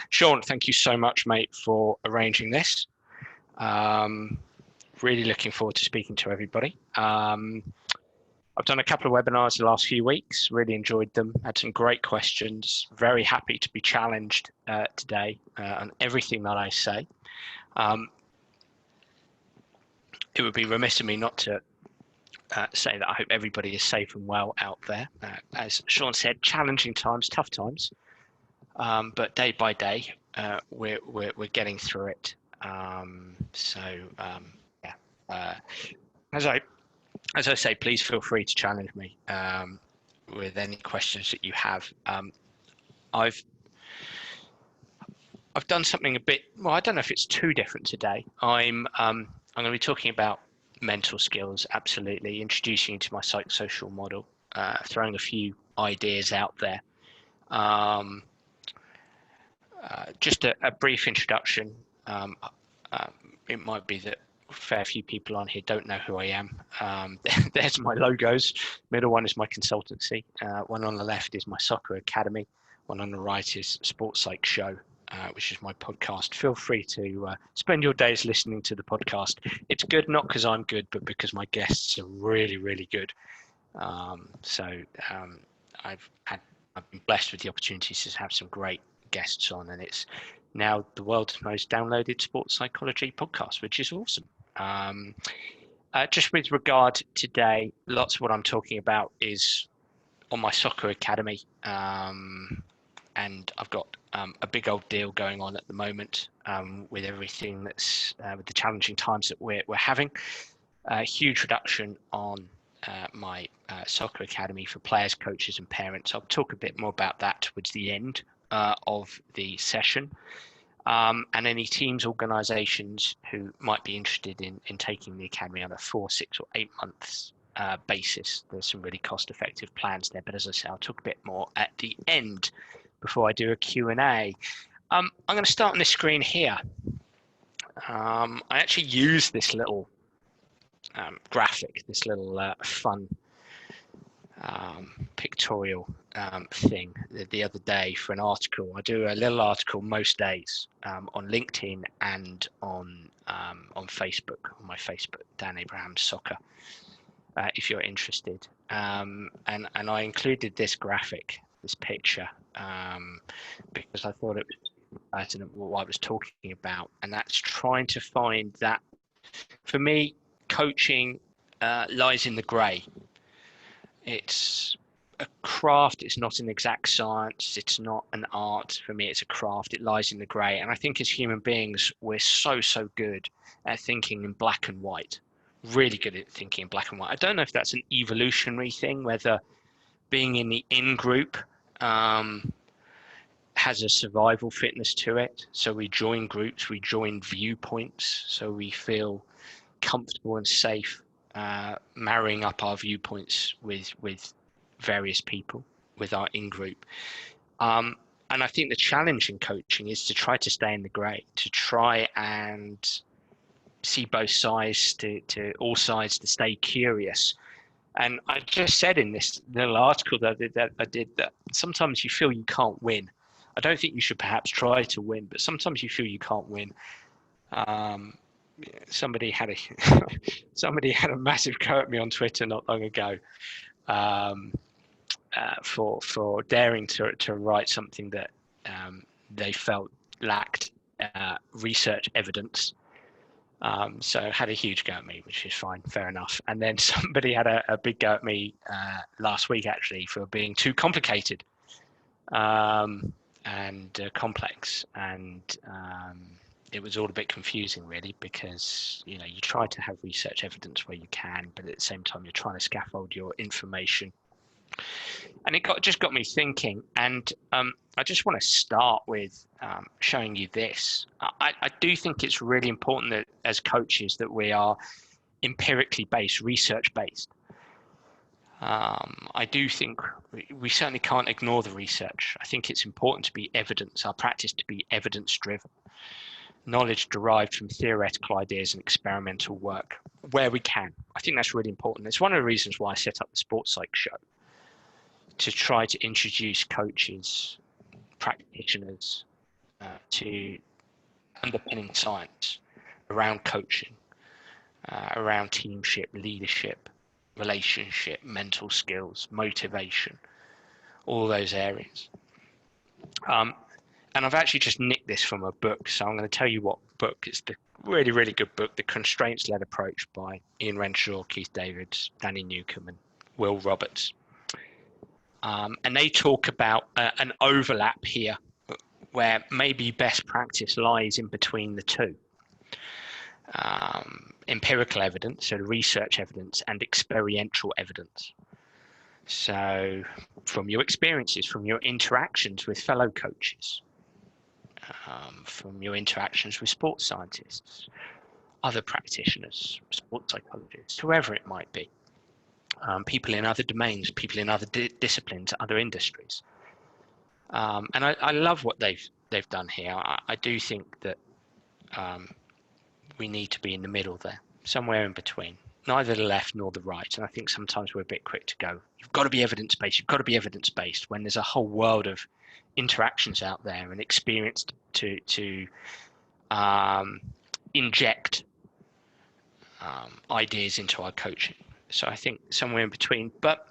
Sean, thank you so much, mate, for arranging this. Really looking forward to speaking to everybody. I've done a couple of webinars the last few weeks, really enjoyed them, had some great questions, very happy to be challenged today on everything that I say. It would be remiss of me not to say that I hope everybody is safe and well out there. As Sean said, challenging times, tough times, but day by day, we're getting through it. As I say, please feel free to challenge me with any questions that you have. I've done something a bit, well, I don't know if it's too different today. I'm going to be talking about mental skills, absolutely, introducing you to my psychosocial model, throwing a few ideas out there. Just a brief introduction. It might be that a fair few people on here don't know who I am. There's my logos. Middle one is my consultancy. One on the left is my soccer academy. One on the right is Sports Psych Show, which is my podcast. Feel free to spend your days listening to the podcast. It's good not because I'm good, but because my guests are really, really good. I've been blessed with the opportunities to have some great guests on, and it's now the world's most downloaded sports psychology podcast, which is awesome. Just with regard today, lots of what I'm talking about is on my soccer academy, and I've got a big old deal going on at the moment with everything that's with the challenging times that we're having. A huge reduction on my soccer academy for players, coaches, and parents. I'll talk a bit more about that towards the end of the session. And any teams, organisations who might be interested in taking the academy on a 4, 6, or 8 months basis. There's some really cost-effective plans there, but as I say, I'll talk a bit more at the end before I do a Q&A. I'm going to start on this screen here. I actually use this little graphic, this little fun pictorial thing the other day for an article. I do a little article most days on LinkedIn and on Facebook, on my Facebook, Dan Abrahams Soccer, if you're interested. And I included this graphic, this picture, because I thought it was pertinent what I was talking about, and that's trying to find that, for me, coaching lies in the grey. It's a craft, it's not an exact science, it's not an art. For me, it's a craft, it lies in the grey. And I think as human beings, we're so good at thinking in black and white, really good at thinking in black and white. I don't know if that's an evolutionary thing, whether being in the in-group has a survival fitness to it. So we join groups, we join viewpoints, so we feel comfortable and safe marrying up our viewpoints with various people, with our in-group. And I think the challenge in coaching is to try to stay in the grey, to try and see both sides, to all sides, to stay curious. And I just said in this little article that I did that sometimes you feel you can't win. I don't think you should perhaps try to win, but sometimes you feel you can't win. Somebody had a massive go at me on Twitter not long ago for daring to write something that they felt lacked research evidence. So had a huge go at me, which is fine, fair enough. And then somebody had a big go at me last week, actually, for being too complicated and complex, and it was all a bit confusing, really, because you try to have research evidence where you can, but at the same time you're trying to scaffold your information, and it just got me thinking. And I just want to start with showing you this. I do think it's really important that as coaches that we are empirically based, research based. I do think we certainly can't ignore the research. I think it's important to be our practice to be evidence driven. Knowledge derived from theoretical ideas and experimental work where we can. I think that's really important. It's one of the reasons why I set up the Sports Psych Show, to try to introduce coaches, practitioners, to underpinning science around coaching, around teamship, leadership, relationship, mental skills, motivation, all those areas. And I've actually just nicked this from a book, so I'm going to tell you what book. It's the really, really good book, The Constraints-Led Approach by Ian Renshaw, Keith Davids, Danny Newcomb, and Will Roberts. And they talk about an overlap here where maybe best practice lies in between the two. Empirical evidence, so research evidence, and experiential evidence. So from your experiences, from your interactions with fellow coaches, from your interactions with sports scientists, other practitioners, sports psychologists, whoever it might be, people in other domains, people in other disciplines, other industries. And I love what they've done here. I do think that we need to be in the middle there, somewhere in between, neither the left nor the right. And I think sometimes we're a bit quick to go, you've got to be evidence-based, you've got to be evidence-based, when there's a whole world of interactions out there and experience to inject ideas into our coaching. So I think somewhere in between, but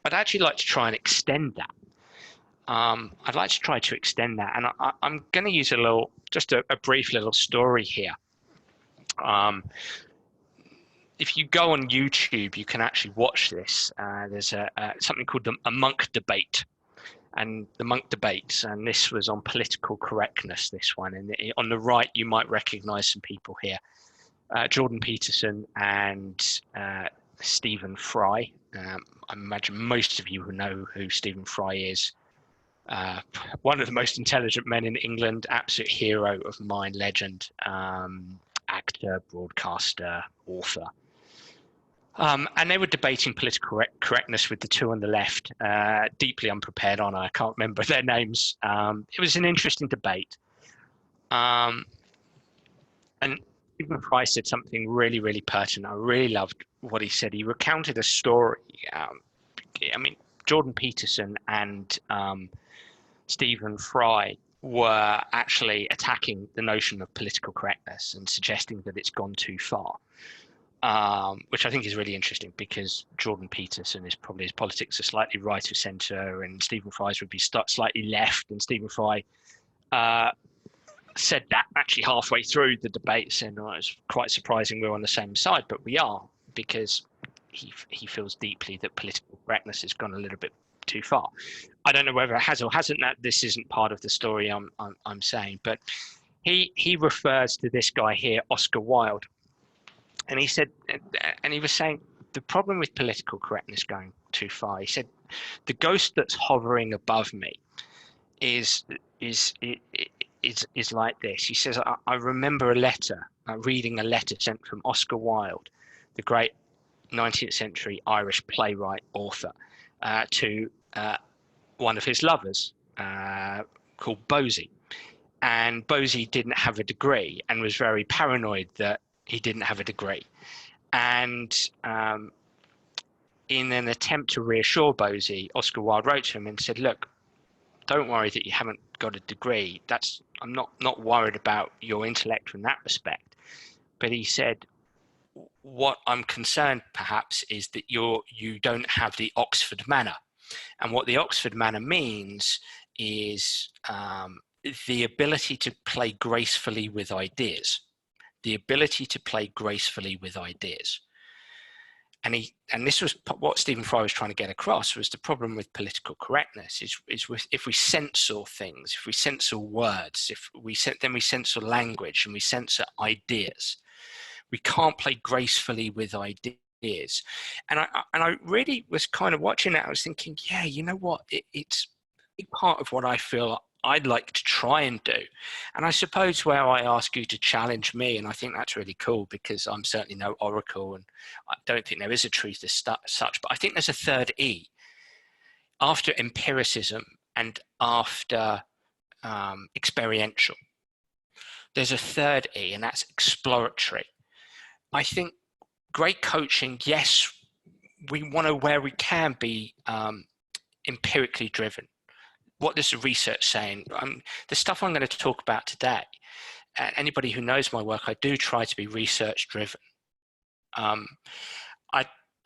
I'd actually like to try and extend that. I'd like to try to extend that, and I'm going to use just a brief little story here. If you go on YouTube, you can actually watch this. There's something called a monk debate, and the monk debates, and this was on political correctness, this one. And on the right, you might recognize some people here. Jordan Peterson and Stephen Fry. I imagine most of you who know who Stephen Fry is. One of the most intelligent men in England, absolute hero of mine, legend, actor, broadcaster, author. And they were debating political correctness with the two on the left, deeply unprepared on. I can't remember their names. It was an interesting debate. And Stephen Fry said something really, really pertinent. I really loved what he said. He recounted a story. I mean, Jordan Peterson and Stephen Fry were actually attacking the notion of political correctness and suggesting that it's gone too far, which I think is really interesting, because Jordan Peterson is probably, his politics are slightly right of centre, and Stephen Fry's would be slightly left. And Stephen Fry said that actually halfway through the debate, saying, "Oh, it's quite surprising we're on the same side," but we are, because he feels deeply that political correctness has gone a little bit too far. I don't know whether it has or hasn't. That this isn't part of the story I'm saying, but he refers to this guy here, Oscar Wilde, and he said, and he was saying, the problem with political correctness going too far, he said, the ghost that's hovering above me is like this. He says, I remember reading a letter sent from Oscar Wilde, the great 19th century Irish playwright, author, to one of his lovers called Bosie. And Bosie didn't have a degree and was very paranoid that he didn't have a degree. And in an attempt to reassure Bosie, Oscar Wilde wrote to him and said, look, don't worry that you haven't got a degree. I'm not worried about your intellect in that respect. But he said, what I'm concerned perhaps is that you don't have the Oxford manner. And what the Oxford manner means is the ability to play gracefully with ideas. The ability to play gracefully with ideas. And this was what Stephen Fry was trying to get across, was the problem with political correctness is if we censor things, if we censor words, then we censor language and we censor ideas. We can't play gracefully with ideas. And I really was kind of watching that. I was thinking, yeah, you know what? It's a big part of what I feel I'd like to try and do. And I suppose where I ask you to challenge me, and I think that's really cool, because I'm certainly no oracle and I don't think there is a truth as such, but I think there's a third E. After empiricism and after experiential, there's a third E, and that's exploratory. I think great coaching, yes, we want to, where we can, be empirically driven. what does the research saying? The stuff I'm going to talk about today, anybody who knows my work, I do try to be research driven.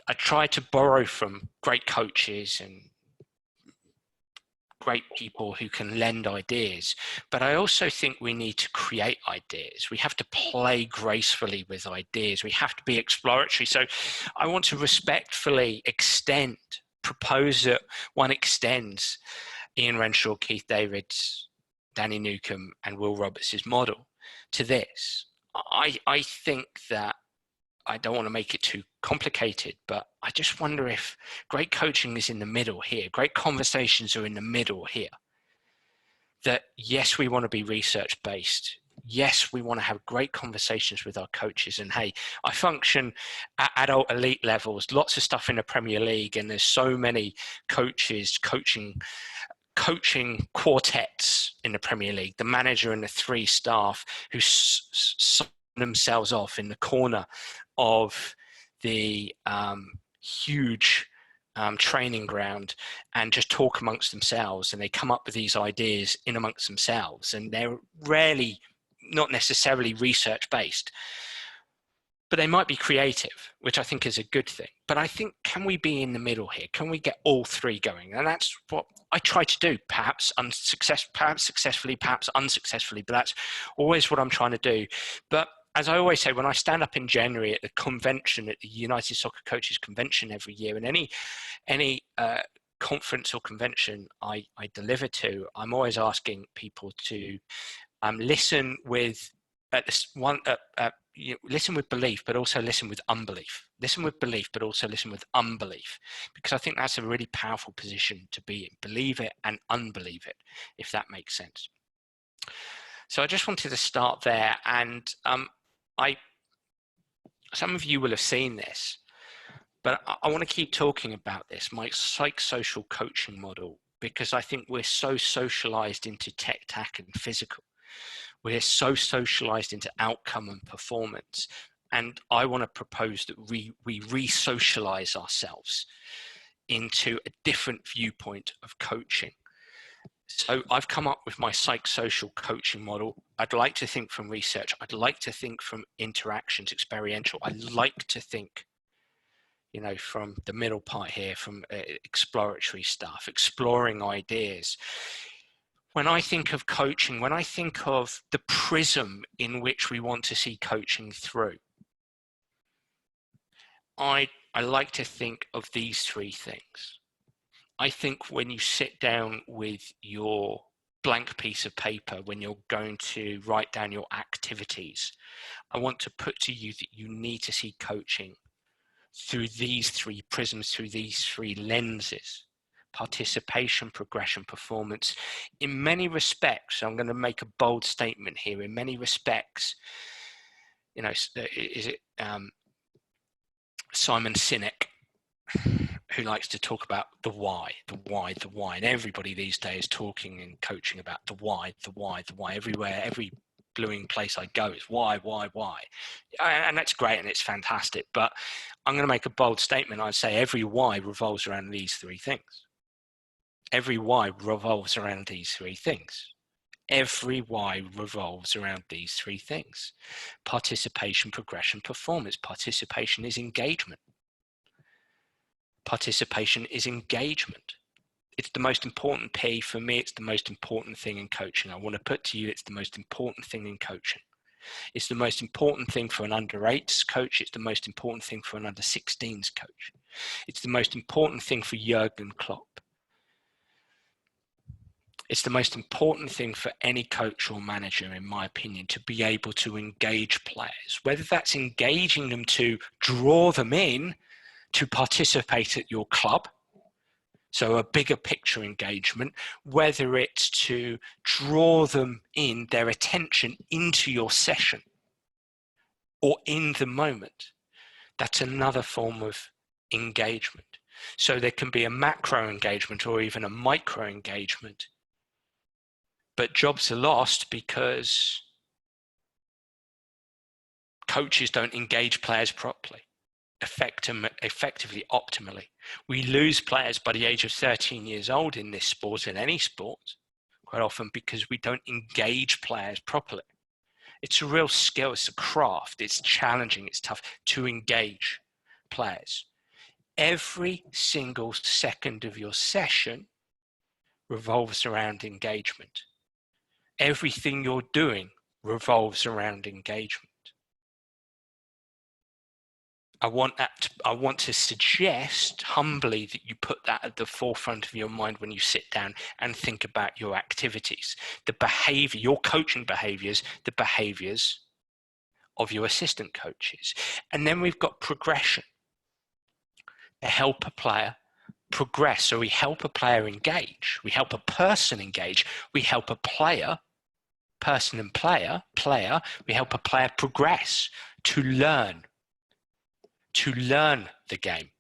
I try to borrow from great coaches and great people who can lend ideas, but I also think we need to create ideas. We have to play gracefully with ideas. We have to be exploratory. So I want to respectfully propose that one extends Ian Renshaw, Keith Davids, Danny Newcomb, and Will Roberts' model to this. I think that, I don't want to make it too complicated, but I just wonder if great coaching is in the middle here. Great conversations are in the middle here. That yes, we want to be research based. Yes, we want to have great conversations with our coaches. And hey, I function at adult elite levels, lots of stuff in the Premier League, and there's so many coaches coaching quartets in the Premier League, the manager and the three staff who sign themselves off in the corner of the huge training ground and just talk amongst themselves, and they come up with these ideas in amongst themselves, and they're rarely, not necessarily research based, but they might be creative, which I think is a good thing. But I think, can we be in the middle here? Can we get all three going? And that's what I try to do, perhaps successfully, perhaps unsuccessfully, but that's always what I'm trying to do. But as I always say, when I stand up in January at the convention, at the United Soccer Coaches Convention every year, and any conference or convention I deliver to, I'm always asking people to listen with listen with belief, but also listen with unbelief. Listen with belief, but also listen with unbelief, because I think that's a really powerful position to be in. Believe it and unbelieve it, if that makes sense. So I just wanted to start there, and some of you will have seen this, but I want to keep talking about this, my psych-social coaching model, because I think we're so socialized into tech, tac, and physical. We're so socialized into outcome and performance. And I want to propose that we re-socialize ourselves into a different viewpoint of coaching. So I've come up with my psych-social coaching model. I'd like to think from research. I'd like to think from interactions, experiential. I like to think, from the middle part here, from exploratory stuff, exploring ideas. When I think of coaching, when I think of the prism in which we want to see coaching through, I like to think of these three things. I think when you sit down with your blank piece of paper, when you're going to write down your activities, I want to put to you that you need to see coaching through these three prisms, through these three lenses: participation, progression, performance. In many respects, I'm going to make a bold statement here, in many respects, is it Simon Sinek, who likes to talk about the why, and everybody these days talking and coaching about the why, everywhere, every bluing place I go is why, and that's great and it's fantastic, but I'm going to make a bold statement. I'd say every why revolves around these three things. Every why revolves around these three things. Every why revolves around these three things: participation, progression, performance. Participation is engagement. Participation is engagement. It's the most important P for me. It's the most important thing in coaching. I want to put to you, it's the most important thing in coaching. It's the most important thing for an under 8s coach. It's the most important thing for an under 16s coach. It's the most important thing for Jurgen Klopp. It's the most important thing for any coach or manager, in my opinion, to be able to engage players, whether that's engaging them to draw them in to participate at your club, so a bigger picture engagement, whether it's to draw them in, their attention into your session or in the moment. That's another form of engagement. So there can be a macro engagement or even a micro engagement, but jobs are lost because coaches don't engage players properly. effectively optimally. We lose players by the age of 13 years old in this sport, in any sport, quite often because we don't engage players properly. It's a real skill, it's a craft, it's challenging, it's tough to engage players. Every single second of your session revolves around engagement. Everything you're doing revolves around engagement. I want to suggest humbly that you put that at the forefront of your mind when you sit down and think about your activities, the behavior, your coaching behaviors, the behaviors of your assistant coaches. And then we've got progression, to help a player progress. So we help a player engage, we help a person engage, we help a player, person and player, we help a player progress, to learn the game.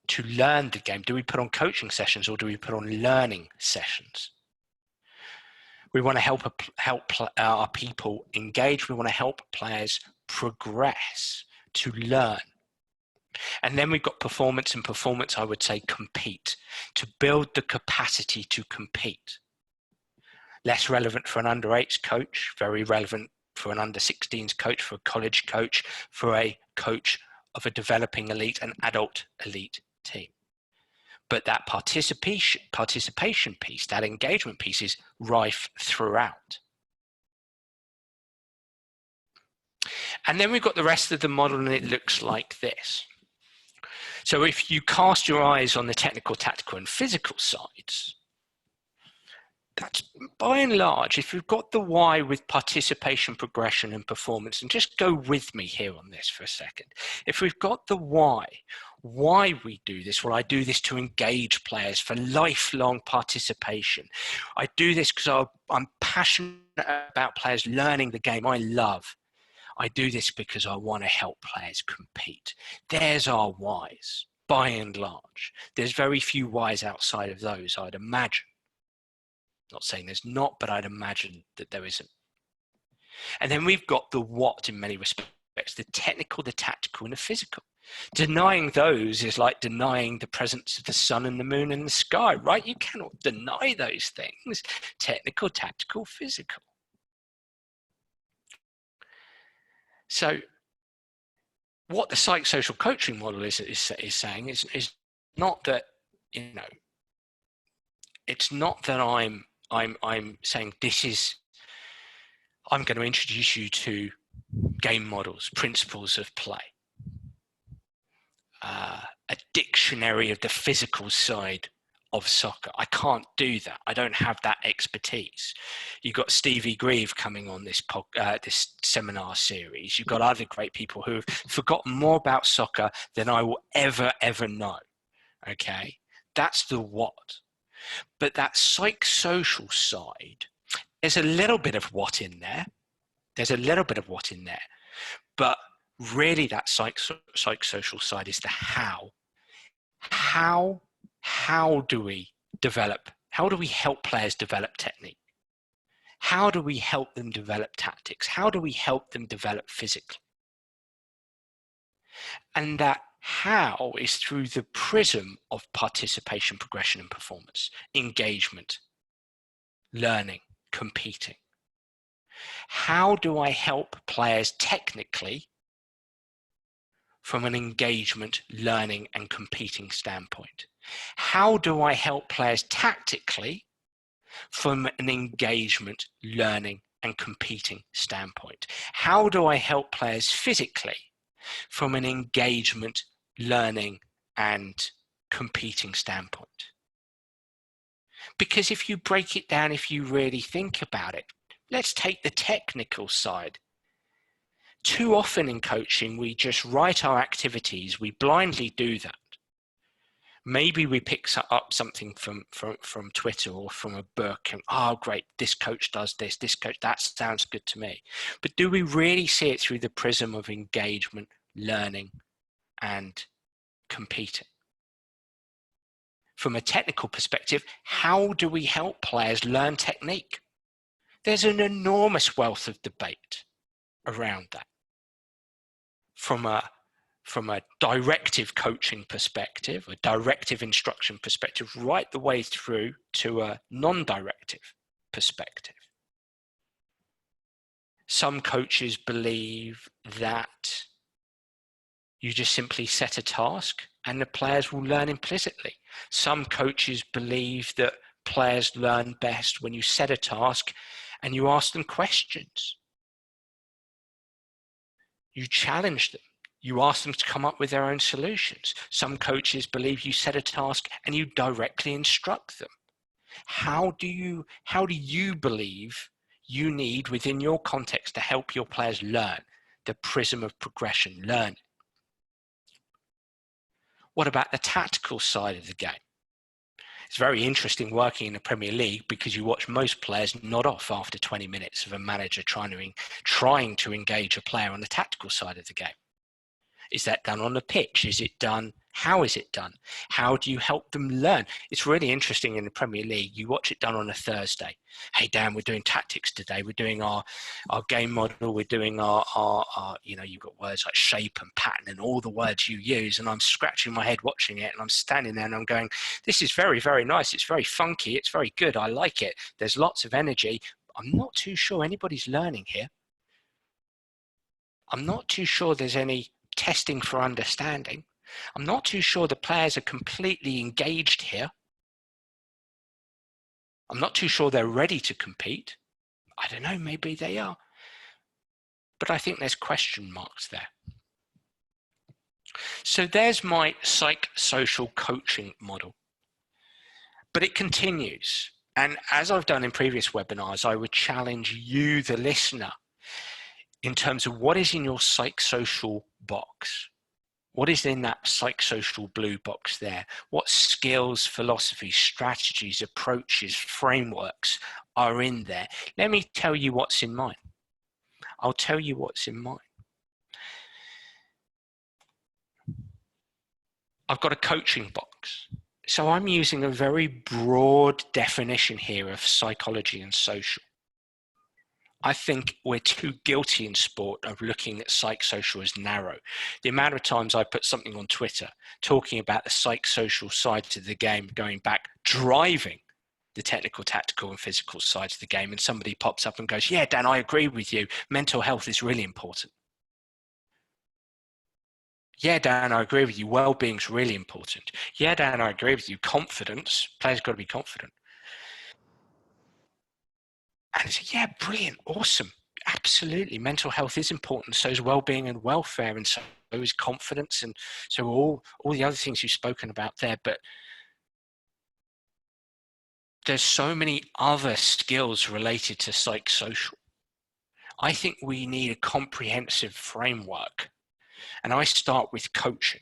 To learn the game. Do we put on coaching sessions or do we put on learning sessions? We want to help our people engage. We want to help players progress, to learn. And then we've got performance, and performance, I would say, compete, to build the capacity to compete. Less relevant for an under-8s coach, very relevant for an under-16s coach, for a college coach, for a coach of a developing elite and adult elite team. But that participation piece, that engagement piece, is rife throughout. And then we've got the rest of the model, and it looks like this. So if you cast your eyes on the technical, tactical, and physical sides, that's by and large, if you've got the why with participation, progression, and performance, and just go with me here on this for a second. If we've got the why we do this, well, I do this to engage players for lifelong participation. I do this because I'm passionate about players learning the game I love. I do this because I want to help players compete. There's our whys, by and large. There's very few whys outside of those, I'd imagine. Not saying there's not, but I'd imagine that there isn't. And then we've got the what in many respects, the technical, the tactical, and the physical. Denying those is like denying the presence of the sun and the moon and the sky, right? You cannot deny those things. Technical, tactical, physical. So what the psychosocial coaching model is saying is not that, you know, it's not that I'm saying I'm going to introduce you to game models, principles of play, a dictionary of the physical side of soccer. I can't do that. I don't have that expertise. You've got Stevie Grieve coming on this seminar series. You've got other great people who have forgotten more about soccer than I will ever know. Okay, that's the what. But that psychosocial side, there's a little bit of what in there. But really that psychosocial side is the how. How do we help players develop technique? How do we help them develop tactics? How do we help them develop physically? And that how is through the prism of participation, progression, and performance, engagement, learning, competing. How do I help players technically from an engagement, learning, and competing standpoint? How do I help players tactically from an engagement, learning, and competing standpoint? How do I help players physically from an engagement, learning, and competing standpoint? Because if you break it down, if you really think about it, let's take the technical side. Too often in coaching, we just write our activities, we blindly do that. Maybe we pick up something from Twitter or from a book and, oh, great, this coach does this coach, that sounds good to me. But do we really see it through the prism of engagement, learning, and competing? From a technical perspective, how do we help players learn technique? There's an enormous wealth of debate around that. From a from a directive coaching perspective, a directive instruction perspective, right the way through to a non-directive perspective. Some coaches believe that you just simply set a task and the players will learn implicitly. Some coaches believe that players learn best when you set a task and you ask them questions. You challenge them. You ask them to come up with their own solutions. Some coaches believe you set a task and you directly instruct them. How do you believe you need within your context to help your players learn the prism of progression, learn? What about the tactical side of the game? It's very interesting working in the Premier League because you watch most players nod off after 20 minutes of a manager trying to engage a player on the tactical side of the game. Is that done on the pitch? Is it done? How is it done? How do you help them learn? It's really interesting in the Premier League. You watch it done on a Thursday. Hey, Dan, we're doing tactics today. We're doing our game model. We're doing our you've got words like shape and pattern and all the words you use. And I'm scratching my head watching it. And I'm standing there and I'm going, this is very, very nice. It's very funky. It's very good. I like it. There's lots of energy. I'm not too sure anybody's learning here. I'm not too sure there's any testing for understanding. I'm not too sure the players are completely engaged here. I'm not too sure they're ready to compete. I don't know, maybe they are. But I think there's question marks there. So there's my psych-social coaching model. But it continues. And as I've done in previous webinars, I would challenge you, the listener, in terms of what is in your psych-social box. What is in that psych-social blue box there? What skills, philosophies, strategies, approaches, frameworks are in there? Let me tell you what's in mine. I'll tell you what's in mine. I've got a coaching box. So I'm using a very broad definition here of psychology and social. I think we're too guilty in sport of looking at psych-social as narrow. The amount of times I put something on Twitter talking about the psych-social sides of the game, going back, driving the technical, tactical and physical sides of the game, and somebody pops up and goes, yeah, Dan, I agree with you. Mental health is really important. Yeah, Dan, I agree with you. Well-being is really important. Yeah, Dan, I agree with you. Confidence, players got to be confident. And it's yeah, brilliant, awesome. Absolutely. Mental health is important. So is well-being and welfare, and so is confidence. And so all the other things you've spoken about there. But there's so many other skills related to psych-social. I think we need a comprehensive framework. And I start with coaching.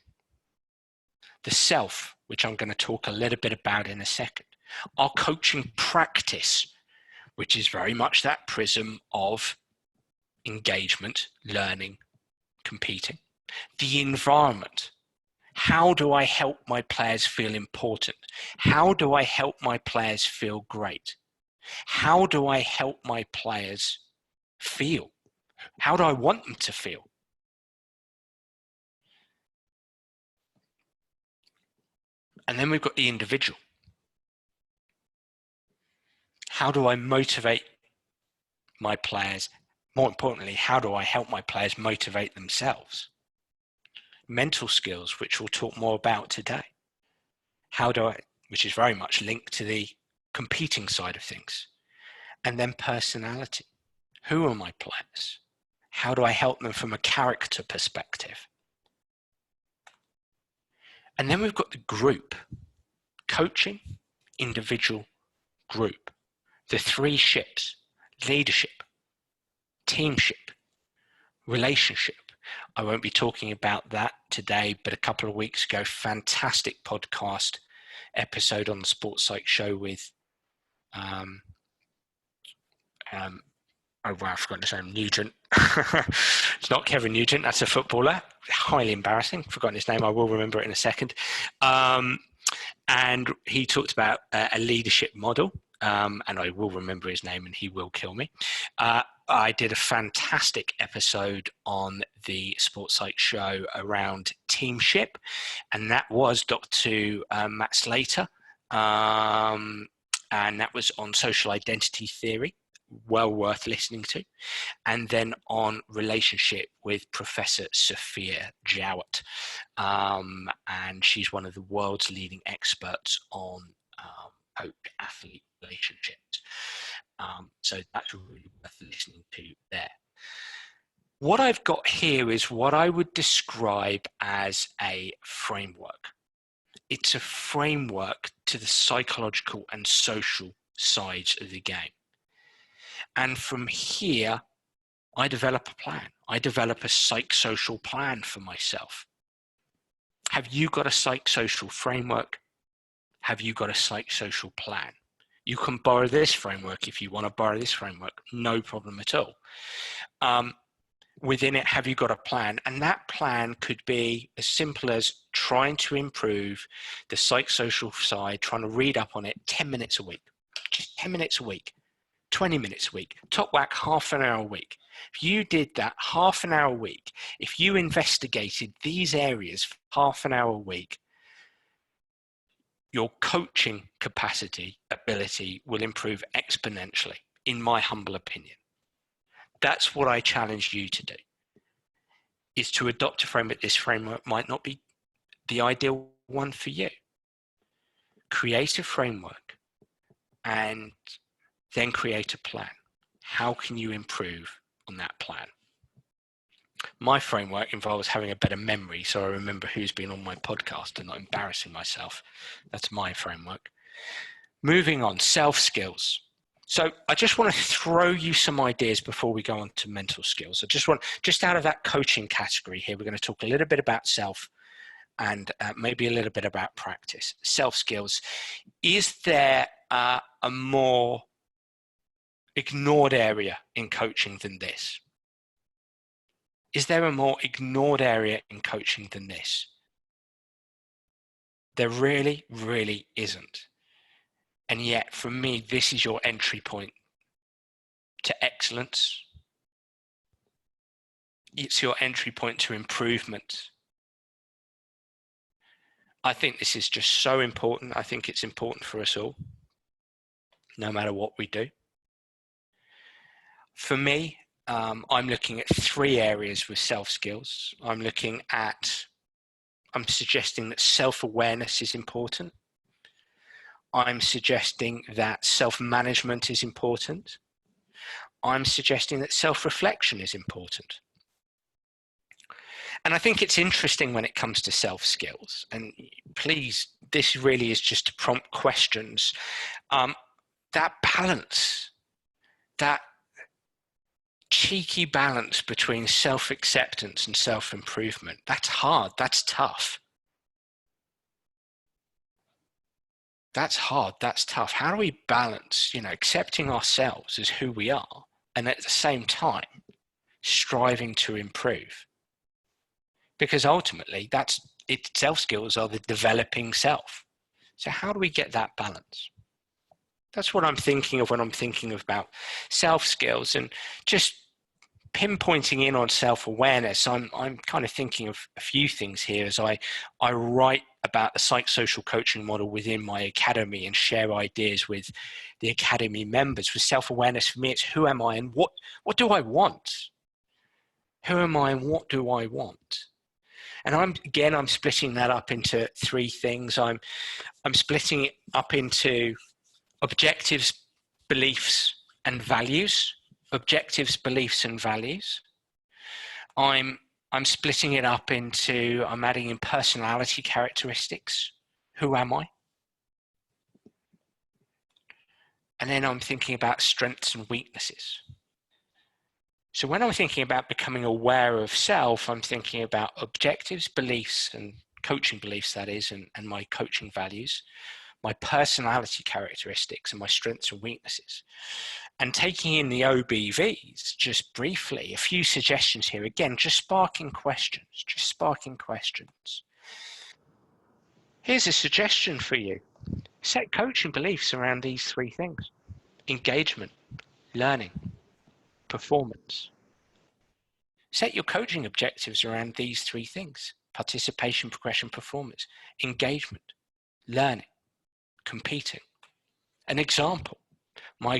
The self, which I'm going to talk a little bit about in a second. Our coaching practice, which is very much that prism of engagement, learning, competing. The environment. How do I help my players feel important? How do I help my players feel great? How do I help my players feel? How do I want them to feel? And then we've got the individual. How do I motivate my players? More importantly, how do I help my players motivate themselves? Mental skills, which we'll talk more about today. Which is very much linked to the competing side of things. And then personality. Who are my players? How do I help them from a character perspective? And then we've got the group. Coaching, individual, group. The three ships: leadership, teamship, relationship. I won't be talking about that today, but a couple of weeks ago, fantastic podcast episode on the Sports Psych show with oh wow, I forgot his name, Nugent. It's not Kevin Nugent, that's a footballer. Highly embarrassing, forgotten his name, I will remember it in a second. And he talked about a leadership model, and I will remember his name and he will kill me. I did a fantastic episode on the Sports Psych show around teamship, and that was Dr. Matt Slater, and that was on social identity theory, well worth listening to. And then on relationship with Professor Sophia Jowett, and she's one of the world's leading experts on coach-athlete relationships. So that's really worth listening to there. What I've got here is what I would describe as a framework. It's a framework to the psychological and social sides of the game. And from here, I develop a plan. I develop a psych-social plan for myself. Have you got a psych-social framework? Have you got a psych-social plan? You can borrow this framework if you want to borrow this framework, no problem at all. Within it, have you got a plan? And that plan could be as simple as trying to improve the psych-social side, trying to read up on it 10 minutes a week, just 10 minutes a week, 20 minutes a week, top whack half an hour a week. If you did that half an hour a week, if you investigated these areas for half an hour a week, your coaching capacity, ability will improve exponentially, in my humble opinion. That's what I challenge you to do, is to adopt a framework. This framework might not be the ideal one for you. Create a framework and then create a plan. How can you improve on that plan? My framework involves having a better memory, so I remember who's been on my podcast and not embarrassing myself. That's my framework. Moving on, self-skills. So I just want to throw you some ideas before we go on to mental skills. Just out of that coaching category here, we're going to talk a little bit about self and maybe a little bit about practice. Self-skills. Is there a more ignored area in coaching than this? Is there a more ignored area in coaching than this? There really, really isn't. And yet, for me, this is your entry point to excellence. It's your entry point to improvement. I think this is just so important. I think it's important for us all, no matter what we do. For me, I'm looking at 3 areas with self-skills. I'm suggesting that self-awareness is important. I'm suggesting that self-management is important. I'm suggesting that self-reflection is important. And I think it's interesting when it comes to self-skills, and please, this really is just to prompt questions. That balance, that cheeky balance between self-acceptance and self-improvement, that's hard, that's tough. That's hard, that's tough. How do we balance, accepting ourselves as who we are and at the same time striving to improve? Because ultimately self-skills are the developing self. So how do we get that balance? That's what I'm thinking of when I'm thinking about self-skills, and just pinpointing in on self-awareness. I'm kind of thinking of a few things here as I write about the psychosocial coaching model within my academy and share ideas with the academy members. With self-awareness, for me, it's who am I and what do I want? Who am I and what do I want? And I'm splitting that up into 3 things. I'm splitting it up into objectives, beliefs, and values. Objectives, beliefs, and values. I'm splitting it up into, I'm adding in personality characteristics. Who am I? And then I'm thinking about strengths and weaknesses. So when I'm thinking about becoming aware of self, I'm thinking about objectives, beliefs, and coaching beliefs, that is, and my coaching values, my personality characteristics, and my strengths and weaknesses. And taking in the OBVs, just briefly, a few suggestions here. Again, just sparking questions. Here's a suggestion for you. Set coaching beliefs around these 3 things: engagement, learning, performance. Set your coaching objectives around these three things: participation, progression, performance, engagement, learning, competing. An example: my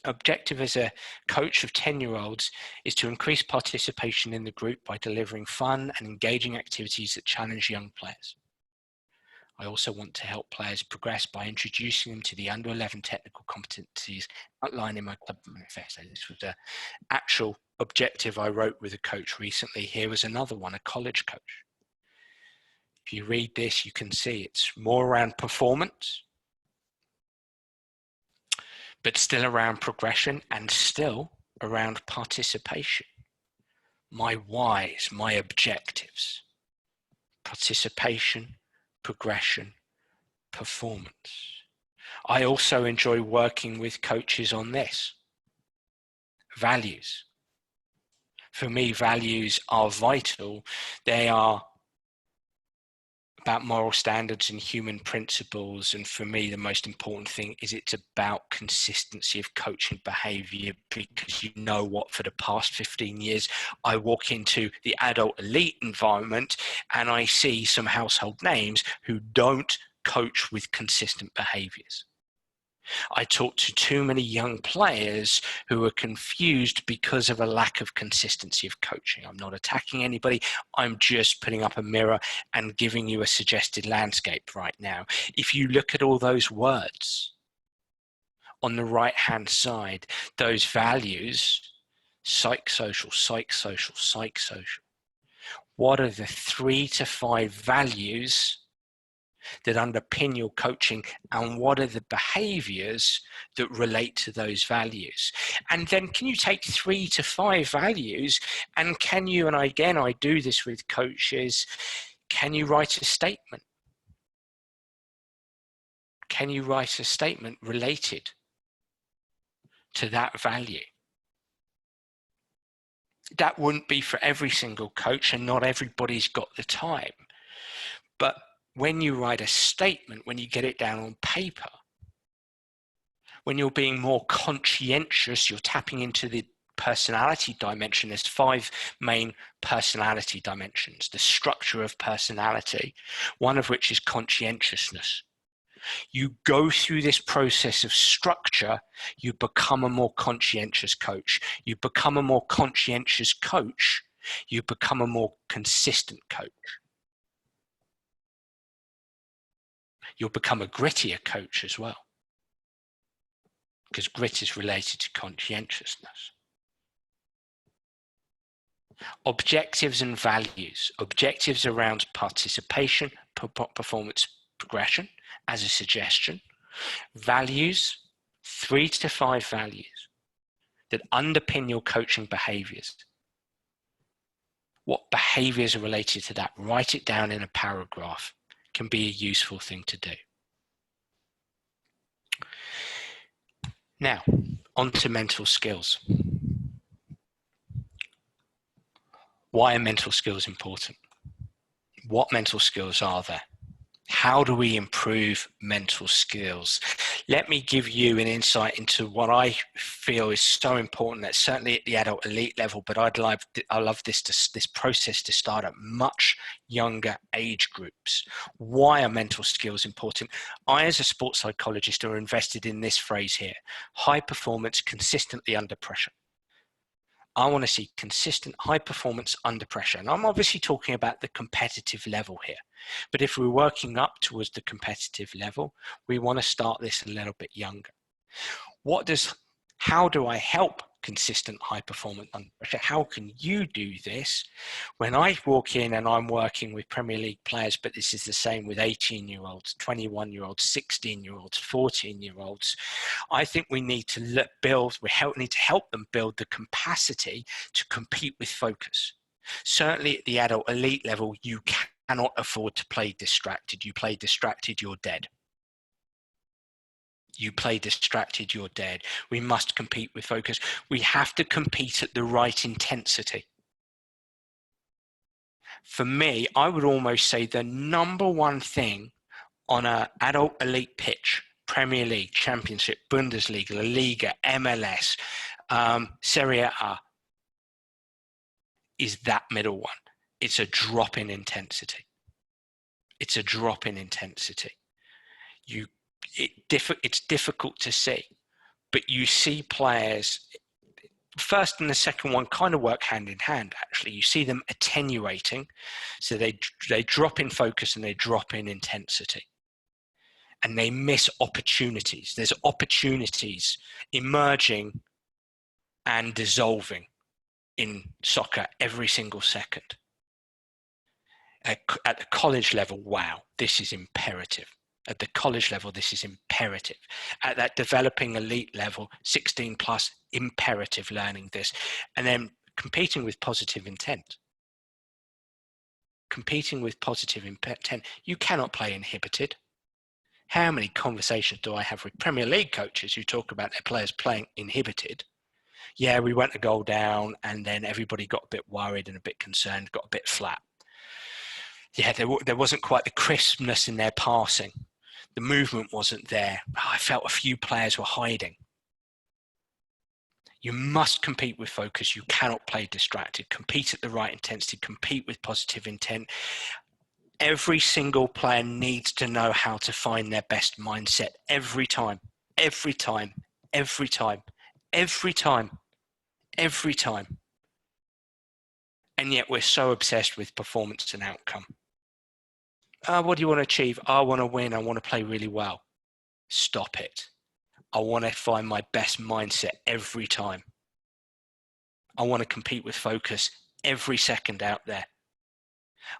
objective as a coach of 10-year-olds is to increase participation in the group by delivering fun and engaging activities that challenge young players. I also want to help players progress by introducing them to the under 11 technical competencies outlined in my club manifesto. This was an actual objective I wrote with a coach recently. Here was another one, a college coach. If you read this, you can see it's more around performance, but still around progression and still around participation. My whys, my objectives: participation, progression, performance. I also enjoy working with coaches on this: values. For me, values are vital. They are about moral standards and human principles. And for me, the most important thing is it's about consistency of coaching behavior, because you know what, for the past 15 years, I walk into the adult elite environment and I see some household names who don't coach with consistent behaviors. I talk to too many young players who are confused because of a lack of consistency of coaching. I'm not attacking anybody. I'm just putting up a mirror and giving you a suggested landscape right now. If you look at all those words on the right-hand side, those values: psych-social, psych-social, psych-social. What are the 3 to 5 values that underpin your coaching, and what are the behaviors that relate to those values? And then can you take 3 to 5 values, and can you, and again, I do this with coaches, can you write a statement? Can you write a statement related to that value? That wouldn't be for every single coach, and not everybody's got the time. But when you write a statement, when you get it down on paper, when you're being more conscientious, you're tapping into the personality dimension. There's 5 main personality dimensions: the structure of personality, one of which is conscientiousness. You go through this process of structure, you become a more conscientious coach. You become a more conscientious coach, you become a more consistent coach. You'll become a grittier coach as well, because grit is related to conscientiousness. Objectives and values. Objectives around participation, performance, progression as a suggestion. Values, 3 to 5 values that underpin your coaching behaviors. What behaviors are related to that? Write it down in a paragraph. Can be a useful thing to do. Now, on to mental skills. Why are mental skills important? What mental skills are there? How do we improve mental skills? Let me give you an insight into what I feel is so important, that certainly at the adult elite level, but I love this process to start at much younger age groups. Why are mental skills important? I, as a sports psychologist, are invested in this phrase here: high performance consistently under pressure. I want to see consistent high performance under pressure. And I'm obviously talking about the competitive level here. But if we're working up towards the competitive level, we want to start this a little bit younger. How do I help consistent high performance under pressure? How can you do this? When I walk in and I'm working with Premier League players, but this is the same with 18-year-olds, 21-year-olds, 16-year-olds, 14-year-olds, I think we need to need to help them build the capacity to compete with focus. Certainly at the adult elite level, you cannot afford to play distracted. You play distracted, you're dead. You play distracted, you're dead. We must compete with focus. We have to compete at the right intensity. For me, I would almost say the number one thing on an adult elite pitch, Premier League, Championship, Bundesliga, La Liga, MLS, Serie A, is that middle one. It's a drop in intensity. It's a drop in intensity. It's difficult to see, but you see players, first and the second one kind of work hand in hand, actually. You see them attenuating, so they drop in focus and they drop in intensity. And they miss opportunities. There's opportunities emerging and dissolving in soccer every single second. At the college level, wow, this is imperative. At the college level, this is imperative. At that developing elite level, 16 plus, imperative learning this. And then competing with positive intent. Competing with positive intent. You cannot play inhibited. How many conversations do I have with Premier League coaches who talk about their players playing inhibited? Yeah, we went a goal down and then everybody got a bit worried and a bit concerned, got a bit flat. Yeah, there wasn't quite the crispness in their passing. The movement wasn't there. I felt a few players were hiding. You must compete with focus. You cannot play distracted. Compete at the right intensity. Compete with positive intent. Every single player needs to know how to find their best mindset every time, every time, every time, every time, every time. And yet we're so obsessed with performance and outcome. What do you want to achieve? I want to win. I want to play really well. Stop it. I want to find my best mindset every time. I want to compete with focus every second out there.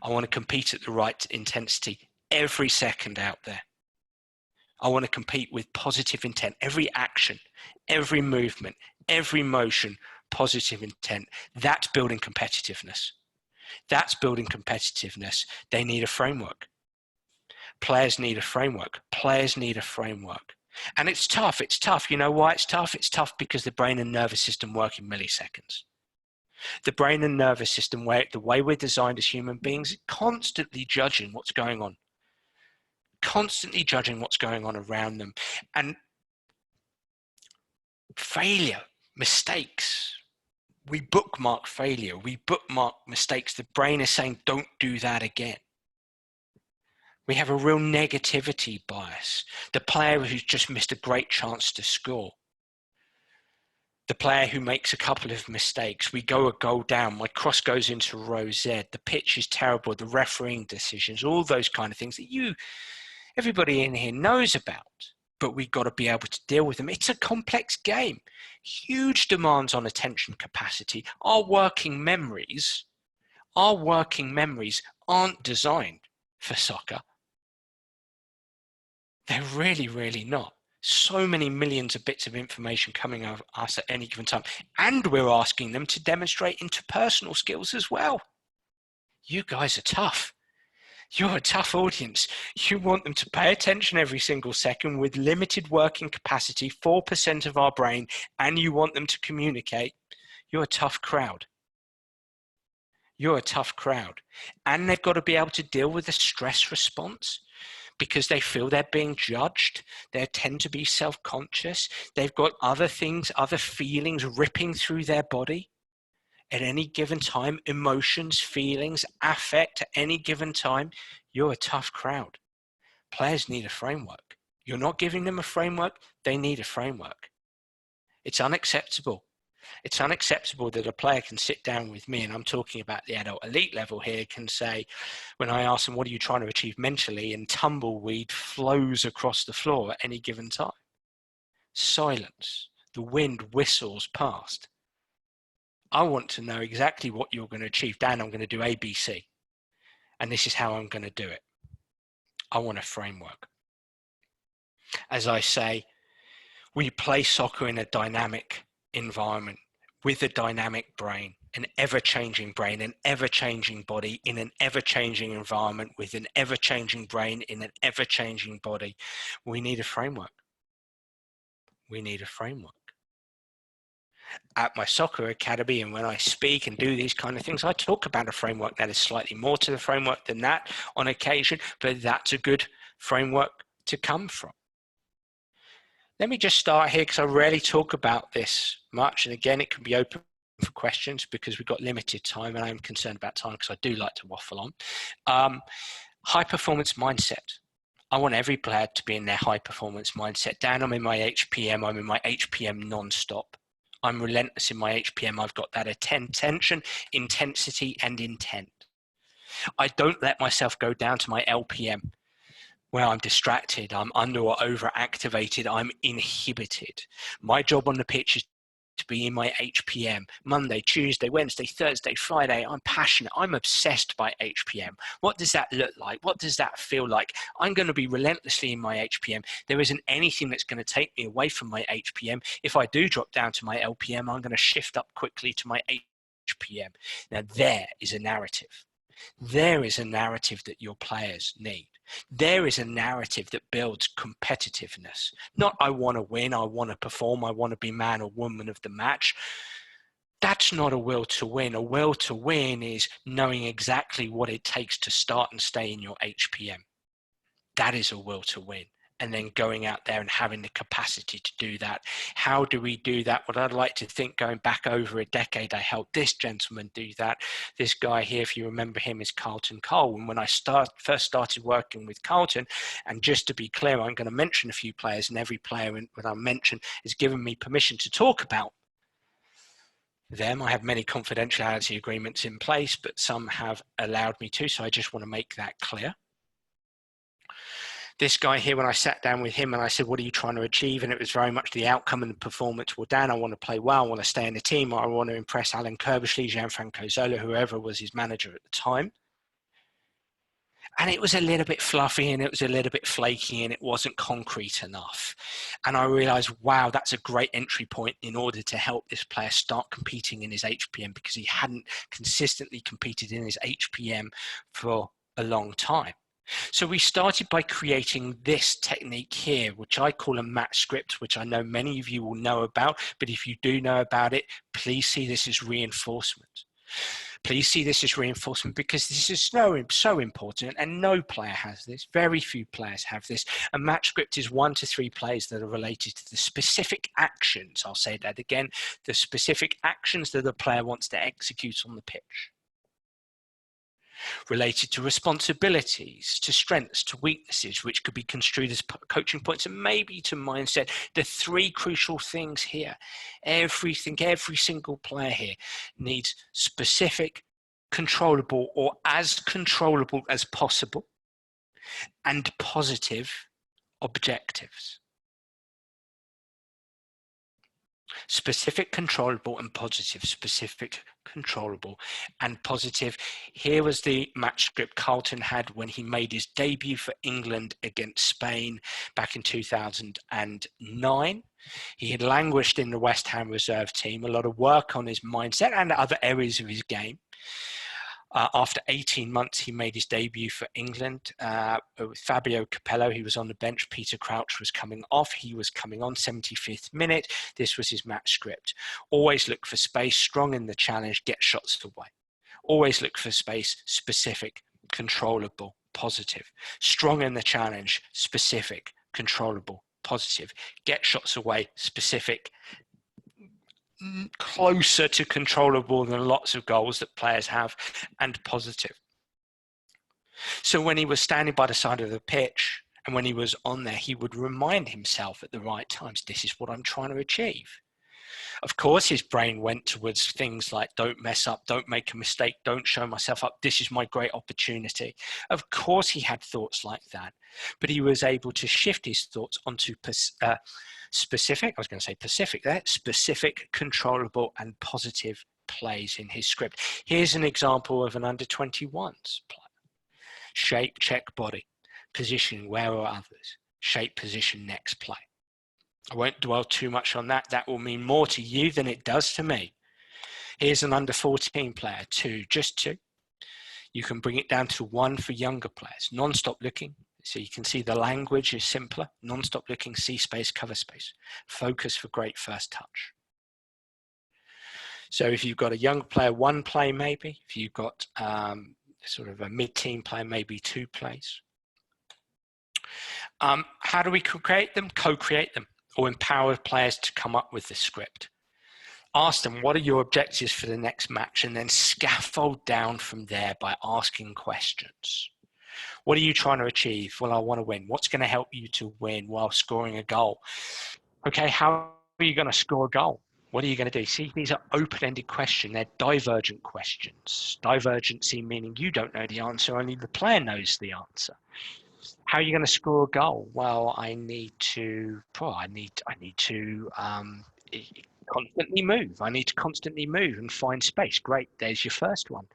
I want to compete at the right intensity every second out there. I want to compete with positive intent. Every action, every movement, every motion, positive intent. That's building competitiveness. That's building competitiveness. They need a framework. Players need a framework. Players need a framework. And it's tough. It's tough. You know why it's tough? It's tough because the brain and nervous system work in milliseconds. The brain and nervous system, the way we're designed as human beings, constantly judging what's going on. Constantly judging what's going on around them. And failure, mistakes, we bookmark failure. We bookmark mistakes. The brain is saying, don't do that again. We have a real negativity bias. The player who's just missed a great chance to score. The player who makes a couple of mistakes. We go a goal down. My cross goes into row Z. The pitch is terrible. The refereeing decisions, all those kind of things that everybody in here knows about. But we've got to be able to deal with them. It's a complex game. Huge demands on attention capacity. Our working memories aren't designed for soccer. They're really, really not. So many millions of bits of information coming at us at any given time. And we're asking them to demonstrate interpersonal skills as well. You guys are tough. You're a tough audience. You want them to pay attention every single second with limited working capacity, 4% of our brain, and you want them to communicate. You're a tough crowd. You're a tough crowd. And they've got to be able to deal with the stress response because they feel they're being judged. They tend to be self-conscious. They've got other things, other feelings ripping through their body at any given time, emotions, feelings, affect at any given time. You're a tough crowd. Players need a framework. You're not giving them a framework, they need a framework. It's unacceptable. It's unacceptable that a player can sit down with me, and I'm talking about the adult elite level here, can say, when I ask them, what are you trying to achieve mentally? And tumbleweed flows across the floor at any given time. Silence. The wind whistles past. I want to know exactly what you're going to achieve. Dan, I'm going to do A, B, C. And this is how I'm going to do it. I want a framework. As I say, we play soccer in a dynamic environment with a dynamic brain, an ever-changing brain, an ever-changing body in an ever-changing environment with an ever-changing brain in an ever-changing body. We need a framework. We need a framework. At my soccer academy, and when I speak and do these kind of things, I talk about a framework that is slightly more to the framework than that on occasion, but that's a good framework to come from. Let me just start here because I rarely talk about this much. And again, it can be open for questions because we've got limited time, and I'm concerned about time because I do like to waffle on. High performance mindset. I want every player to be in their high performance mindset. Dan, I'm in my HPM. I'm in my HPM non-stop. I'm relentless in my HPM. I've got that attention, intensity, and intent. I don't let myself go down to my LPM where I'm distracted, I'm under or overactivated, I'm inhibited. My job on the pitch is to be in my HPM. Monday, Tuesday, Wednesday, Thursday, Friday, I'm passionate. I'm obsessed by HPM. What does that look like? What does that feel like? I'm going to be relentlessly in my HPM. There isn't anything that's going to take me away from my HPM. If I do drop down to my LPM, I'm going to shift up quickly to my HPM. Now there is a narrative. There is a narrative that your players need. There is a narrative that builds competitiveness. Not I want to win, I want to perform, I want to be man or woman of the match. That's not a will to win. A will to win is knowing exactly what it takes to start and stay in your HPM. That is a will to win. And then going out there and having the capacity to do that. How do we do that? What I'd like to think, going back over a decade, I helped this gentleman do that. This guy here, if you remember him, is Carlton Cole. And when I first started working with Carlton, and just to be clear, I'm going to mention a few players, and every player that I mention is given me permission to talk about them. I have many confidentiality agreements in place, but some have allowed me to, so I just want to make that clear. This guy here, when I sat down with him and I said, what are you trying to achieve? And it was very much the outcome and the performance. Well, Dan, I want to play well. I want to stay in the team. I want to impress Alan Kirbishley, Gianfranco Zola, whoever was his manager at the time. And it was a little bit fluffy and it was a little bit flaky and it wasn't concrete enough. And I realized, wow, that's a great entry point in order to help this player start competing in his HPM, because he hadn't consistently competed in his HPM for a long time. So we started by creating this technique here, which I call a match script, which I know many of you will know about, but if you do know about it, please see this as reinforcement. Please see this as reinforcement, because this is so important, and no player has this. Very few players have this. A match script is 1 to 3 plays that are related to the specific actions. I'll say that again, the specific actions that the player wants to execute on the pitch. Related to responsibilities, to strengths, to weaknesses, which could be construed as coaching points, and maybe to mindset. The 3 crucial things here. Every single player here needs specific, controllable, or as controllable as possible, and positive objectives. Specific, controllable, and positive. Specific, controllable, and positive. Here was the match script Carlton had when he made his debut for England against Spain back in 2009. He had languished in the West Ham reserve team, a lot of work on his mindset and other areas of his game. After 18 months, he made his debut for England with Fabio Capello. He was on the bench. Peter Crouch was coming off. He was coming on 75th minute. This was his match script. Always look for space, strong in the challenge, get shots away. Always look for space, specific, controllable, positive. Strong in the challenge, specific, controllable, positive. Get shots away, specific, closer to controllable than lots of goals that players have, and positive. So when he was standing by the side of the pitch and when he was on there, he would remind himself at the right times, this is what I'm trying to achieve. Of course, his brain went towards things like, don't mess up, don't make a mistake, don't show myself up, this is my great opportunity. Of course, he had thoughts like that, but he was able to shift his thoughts onto specific, controllable, and positive plays in his script. Here's an example of an under-21s play. Shape, check, body. Position, where are others? Shape, position, next play. I won't dwell too much on that. That will mean more to you than it does to me. Here's an under-14 player, 2, just 2. You can bring it down to 1 for younger players. Non-stop looking. So you can see the language is simpler. Non-stop looking, see space, cover space. Focus for great first touch. So if you've got a young player, 1 play maybe. If you've got sort of a mid-teen player, maybe 2 plays. How do we create them? Co-create them, or empower players to come up with the script. Ask them, what are your objectives for the next match? And then scaffold down from there by asking questions. What are you trying to achieve? Well, I want to win. What's going to help you to win while scoring a goal? Okay, how are you going to score a goal? What are you going to do? See, these are open-ended questions. They're divergent questions. Divergency meaning you don't know the answer, only the player knows the answer. How are you going to score a goal? Well, I need to constantly move. I need to constantly move and find space. Great, there's your first one.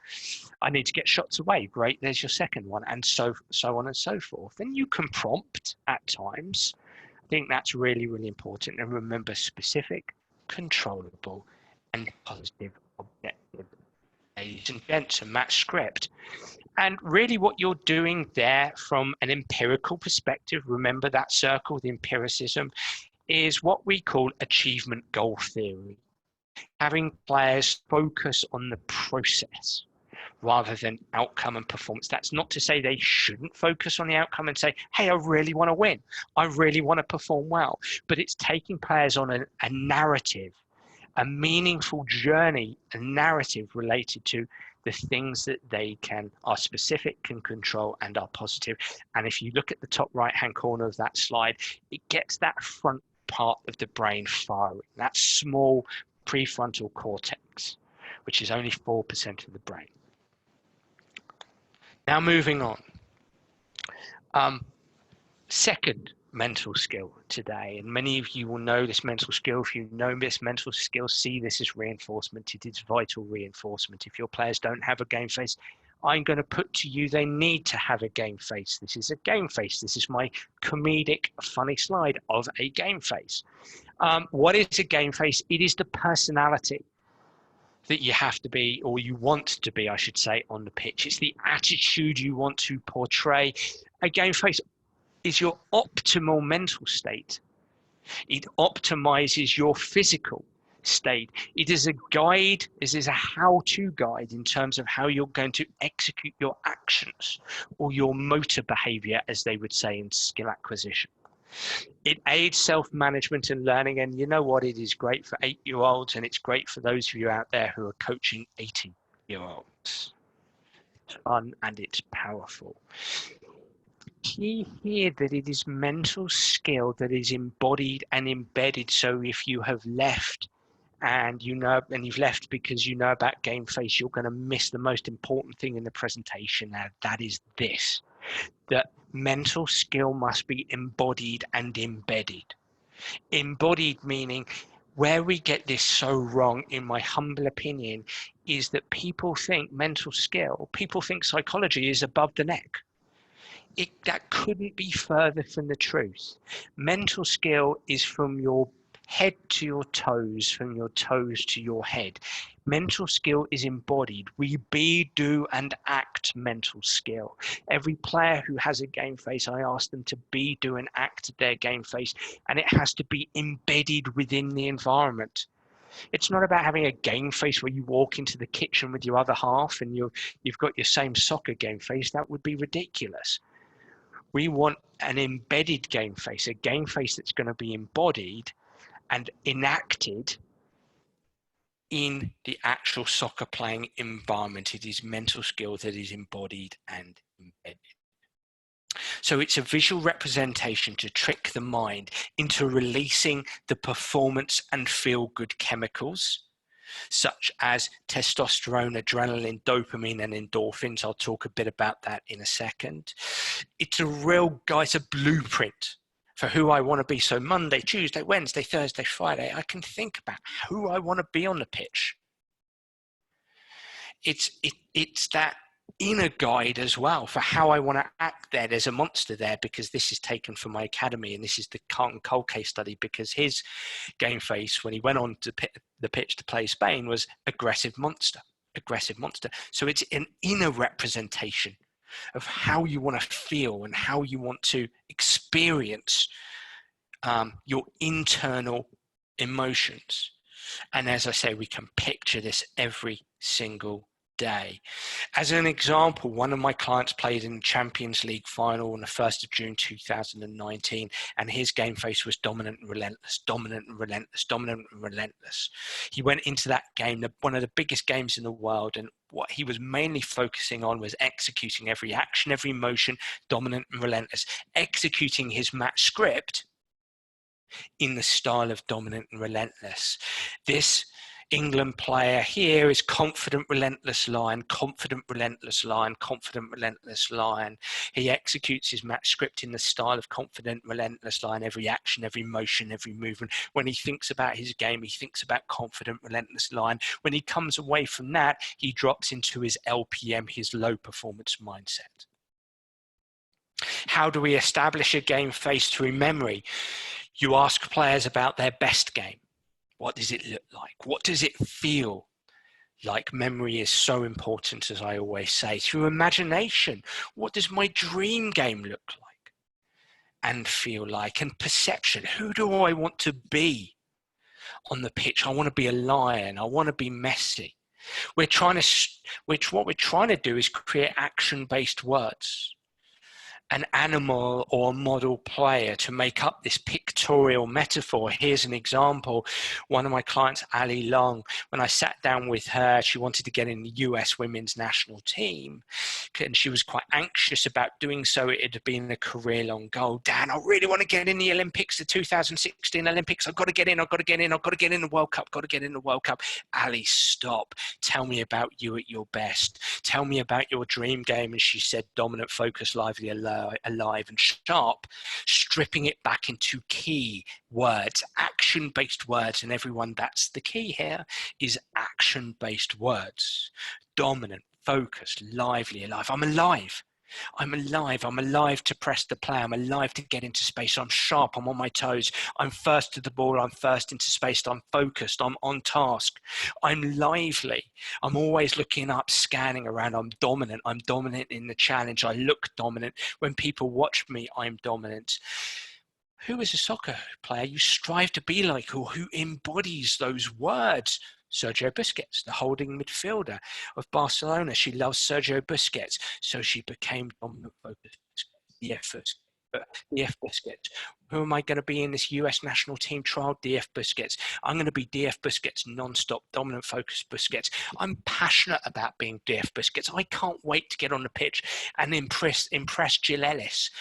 I need to get shots away. Great, there's your second one, and so on and so forth. Then you can prompt at times. I think that's really, really important. And remember, specific, controllable, and positive objective. Ladies and gents, a match script. And really what you're doing there from an empirical perspective, remember that circle, the empiricism, is what we call achievement goal theory. Having players focus on the process rather than outcome and performance. That's not to say they shouldn't focus on the outcome and say, hey, I really want to win. I really want to perform well. But it's taking players on a narrative, a meaningful journey, a narrative related to the things that they are specific, can control, and are positive. And if you look at the top right-hand corner of that slide, it gets that front part of the brain firing, that small prefrontal cortex, which is only 4% of the brain. Now moving on. Second mental skill today, and many of you will know this mental skill. If you know this mental skill, see this as reinforcement. It is vital reinforcement. If your players don't have a game face, I'm going to put to you they need to have a game face. This is a game face. This is my comedic, funny slide of a game face. What is a game face? It is the personality that you have to be, or you want to be, I should say, on the pitch. It's the attitude you want to portray. A game face is your optimal mental state. It optimizes your physical state. It is a guide, it is a how-to guide in terms of how you're going to execute your actions or your motor behavior, as they would say in skill acquisition. It aids self-management and learning, and you know what? It is great for 8-year-olds, and it's great for those of you out there who are coaching 80-year-olds. It's fun and it's powerful. Key here that it is mental skill that is embodied and embedded. So if you have left and you've left because you know about game face, you're going to miss the most important thing in the presentation. And that is this, that mental skill must be embodied and embedded. Embodied meaning where we get this so wrong, in my humble opinion, is that people think mental skill, people think psychology is above the neck. That couldn't be further from the truth. Mental skill is from your head to your toes, from your toes to your head. Mental skill is embodied. We be, do, and act mental skill. Every player who has a game face, I ask them to be, do, and act their game face, and it has to be embedded within the environment. It's not about having a game face where you walk into the kitchen with your other half and you've got your same soccer game face. That would be ridiculous. We want an embedded game face, a game face that's going to be embodied and enacted in the actual soccer playing environment. It is mental skill that is embodied and embedded. So it's a visual representation to trick the mind into releasing the performance and feel-good chemicals, such as testosterone, adrenaline, dopamine, and endorphins. I'll talk a bit about that in a second. It's a real guide, it's a blueprint for who I want to be. So Monday, Tuesday, Wednesday, Thursday, Friday, I can think about who I want to be on the pitch. It's that inner guide as well for how I want to act there. There's a monster there because this is taken from my academy, and this is the Carlton Cole case study, because his game face when he went on to the pitch to play Spain was aggressive monster. So it's an inner representation of how you want to feel and how you want to experience your internal emotions. And as I say, we can picture this every single day. As an example, one of my clients played in the Champions League final on the 1st of June 2019, and his game face was dominant and relentless, dominant and relentless, dominant and relentless. He went into that game, one of the biggest games in the world, and what he was mainly focusing on was executing every action, every motion, dominant and relentless, executing his match script in the style of dominant and relentless. This England player here is confident, relentless line, confident, relentless line, confident, relentless line. He executes his match script in the style of confident, relentless line, every action, every motion, every movement. When he thinks about his game, he thinks about confident, relentless line. When he comes away from that, he drops into his LPM, his low performance mindset. How do we establish a game face through memory? You ask players about their best game. What does it look like? What does it feel like? Memory is so important, as I always say. Through imagination, what does my dream game look like and feel like? And perception, who do I want to be on the pitch? I want to be a lion. I want to be Messi. What we're trying to do is create action-based words. An animal or model player to make up this pictorial metaphor. Here's an example. One of my clients, Ali Long, when I sat down with her, she wanted to get in the US women's national team, and she was quite anxious about doing so. It had been a career-long goal. Dan, I really want to get in the Olympics, the 2016 Olympics. I've got to get in, I've got to get in, I've got to get in the World Cup, got to get in the World Cup. Ali, stop. Tell me about you at your best. Tell me about your dream game. And she said, dominant, focused, lively, alive and sharp, stripping it back into key words, action-based words. And everyone, that's the key here, is action-based words. Dominant, focused, lively, alive. I'm alive. I'm alive. I'm alive to press the play. I'm alive to get into space. I'm sharp. I'm on my toes. I'm first to the ball. I'm first into space. I'm focused. I'm on task. I'm lively. I'm always looking up, scanning around. I'm dominant. I'm dominant in the challenge. I look dominant. When people watch me, I'm dominant. Who is a soccer player you strive to be like, or who embodies those words? Sergio Busquets, the holding midfielder of Barcelona. She loves Sergio Busquets, so she became dominant focused. DF Busquets. Who am I going to be in this US national team trial? DF Busquets. I'm going to be DF Busquets non-stop, dominant focused Busquets. I'm passionate about being DF Busquets. I can't wait to get on the pitch and impress Jill Ellis.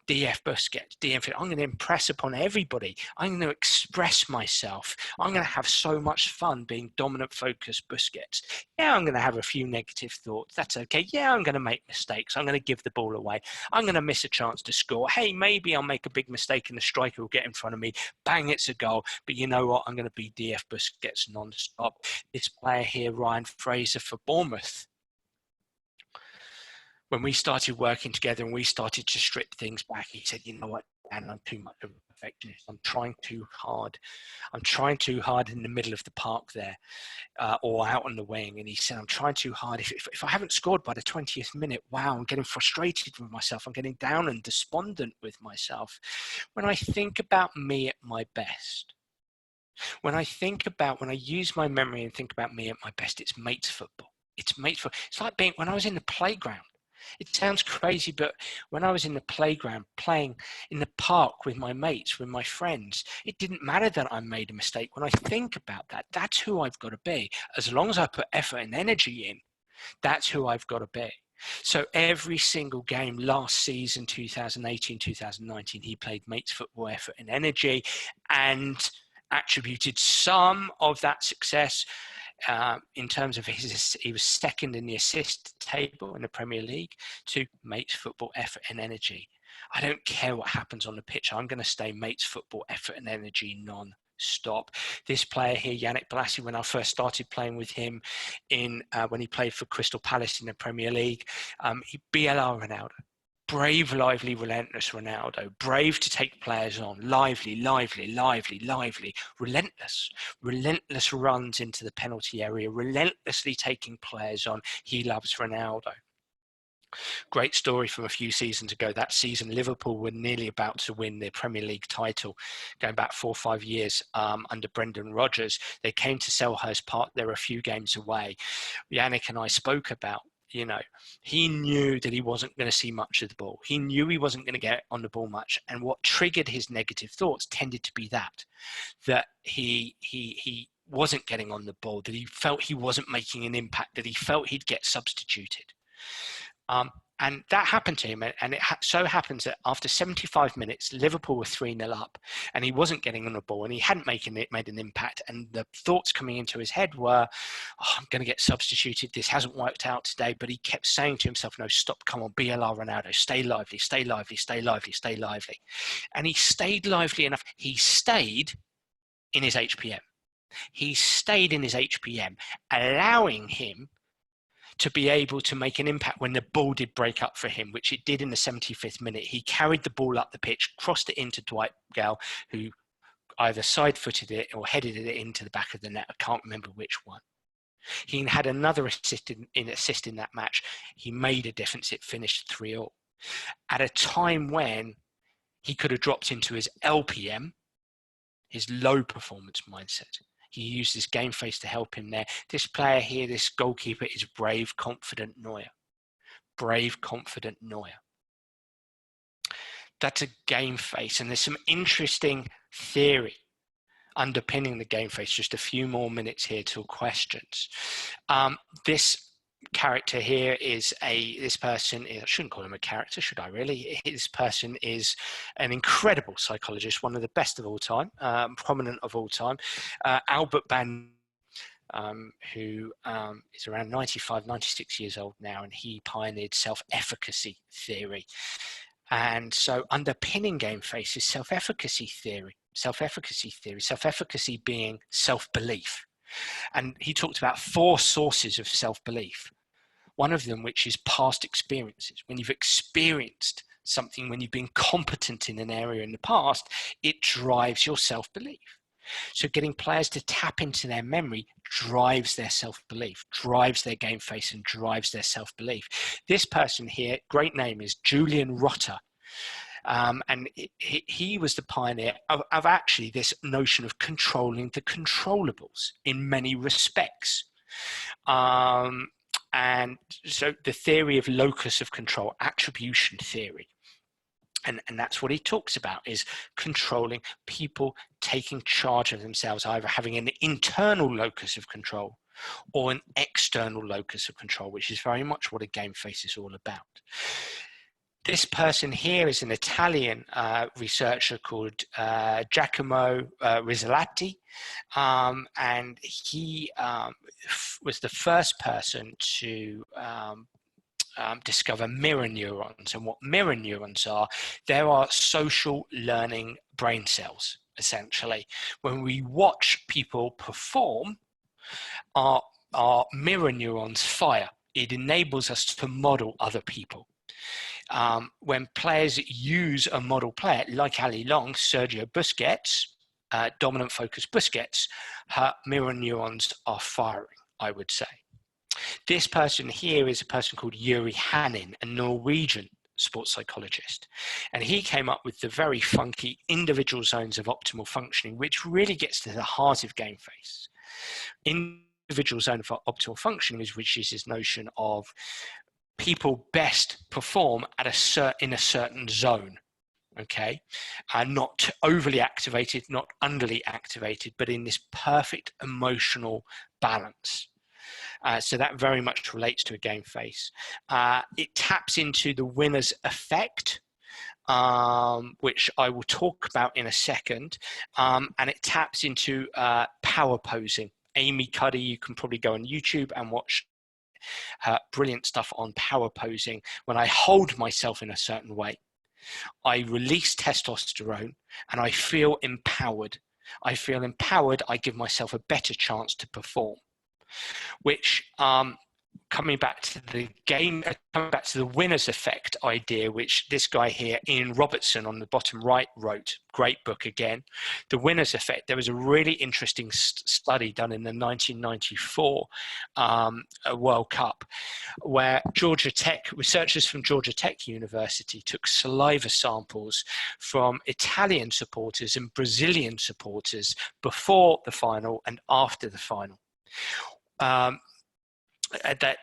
DF Busquets, DF, I'm going to impress upon everybody. I'm going to express myself. I'm going to have so much fun being dominant focused Busquets. Yeah, I'm going to have a few negative thoughts. That's okay. Yeah, I'm going to make mistakes. I'm going to give the ball away. I'm going to miss a chance to score. Hey, maybe I'll make a big mistake and the striker will get in front of me. Bang, it's a goal. But you know what? I'm going to be DF Busquets non-stop. This player here, Ryan Fraser for Bournemouth, when we started working together and we started to strip things back, he said, you know what, Dan, I'm too much of a perfectionist. I'm trying too hard. I'm trying too hard in the middle of the park there, or out on the wing. And he said, I'm trying too hard. If I haven't scored by the 20th minute, wow, I'm getting frustrated with myself. I'm getting down and despondent with myself. When I think about me at my best, when I use my memory and think about me at my best, it's mates football. It's mates football. It's like when I was in the playground. It sounds crazy, but when I was in the playground playing in the park with my mates, with my friends, it didn't matter that I made a mistake. When I think about that, that's who I've got to be. As long as I put effort and energy in, that's who I've got to be. So every single game last season, 2018, 2019, he played mates football, effort and energy, and attributed some of that success in terms of he was second in the assist table in the Premier League to mates football, effort and energy. I don't care what happens on the pitch. I'm going to stay mates football, effort and energy non-stop. This player here, Yannick Bolasie, when I first started playing with him when he played for Crystal Palace in the Premier League, he BLR Ronaldo. Brave, lively, relentless Ronaldo. Brave to take players on. Lively, lively, lively, lively. Relentless. Relentless runs into the penalty area. Relentlessly taking players on. He loves Ronaldo. Great story from a few seasons ago. That season, Liverpool were nearly about to win their Premier League title, going back 4 or 5 years under Brendan Rodgers. They came to Selhurst Park. They were a few games away. Yannick and I spoke about, you know, he knew that he wasn't going to see much of the ball. He knew he wasn't going to get on the ball much. And what triggered his negative thoughts tended to be that he wasn't getting on the ball, that he felt he wasn't making an impact, that he felt he'd get substituted. And that happened to him, and it so happens that after 75 minutes, Liverpool were 3-0 up, and he wasn't getting on the ball, and he hadn't made an impact. And the thoughts coming into his head were, oh, I'm going to get substituted. This hasn't worked out today. But he kept saying to himself, no, stop, come on, BLR Ronaldo, stay lively, stay lively, stay lively, stay lively. And he stayed lively enough. He stayed in his HPM. He stayed in his HPM, allowing him to be able to make an impact when the ball did break up for him, which it did in the 75th minute. He carried the ball up the pitch, crossed it into Dwight Gale, who either side-footed it or headed it into the back of the net. I can't remember which one. He had another assist in that match. He made a difference. It finished 3-3. At a time when he could have dropped into his LPM, his low performance mindset. He used his game face to help him there. This player here, this goalkeeper, is brave, confident Neuer. Brave, confident Neuer. That's a game face, and there's some interesting theory underpinning the game face. Just a few more minutes here till questions. This character here is this person, I shouldn't call him a character, should I really? This person is an incredible psychologist, one of the best of all time, prominent of all time, Albert Bandura, who is around 95, 96 years old now, and he pioneered self-efficacy theory. And so underpinning game face is self-efficacy theory, self-efficacy being self-belief. And he talked about 4 sources of self-belief. One of them, which is past experiences. When you've experienced something, when you've been competent in an area in the past, it drives your self-belief. So getting players to tap into their memory drives their self-belief, drives their game face, and drives their self-belief. This person here, great name, is Julian Rotter. And he was the pioneer of actually this notion of controlling the controllables in many respects. And so the theory of locus of control, attribution theory. And that's what he talks about, is controlling people, taking charge of themselves, either having an internal locus of control or an external locus of control, which is very much what a game face is all about. This person here is an Italian researcher called Giacomo Rizzolatti, and he was the first person to discover mirror neurons. And what mirror neurons are, there are social learning brain cells, essentially. When we watch people perform, our mirror neurons fire. It enables us to model other people. When players use a model player, like Ali Long, Sergio Busquets, dominant focus Busquets, her mirror neurons are firing, I would say. This person here is a person called Yuri Hanin, a Norwegian sports psychologist. And he came up with the very funky individual zones of optimal functioning, which really gets to the heart of game face. Individual zone of optimal functioning which is this notion of people best perform at in a certain zone, okay? Not overly activated, not underly activated, but in this perfect emotional balance. So that very much relates to a game face. It taps into the winner's effect, which I will talk about in a second, and it taps into power posing. Amy Cuddy, you can probably go on YouTube and watch brilliant stuff on power posing. When I hold myself in a certain way, I release testosterone and I feel empowered. I give myself a better chance to perform, which coming back to the game, coming back to the winner's effect idea, which this guy here, Ian Robertson, on the bottom right wrote, great book again, the winner's effect. There was a really interesting study done in the 1994 World Cup, where Georgia Tech, researchers from Georgia Tech University took saliva samples from Italian supporters and Brazilian supporters before the final and after the final. That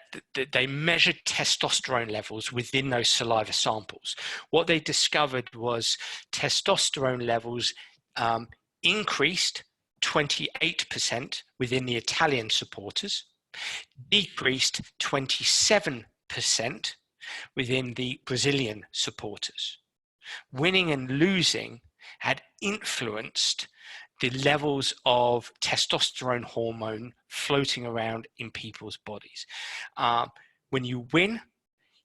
they measured testosterone levels within those saliva samples. What they discovered was testosterone levels increased 28% within the Italian supporters, decreased 27% within the Brazilian supporters. Winning and losing had influenced the levels of testosterone hormone floating around in people's bodies. When you win,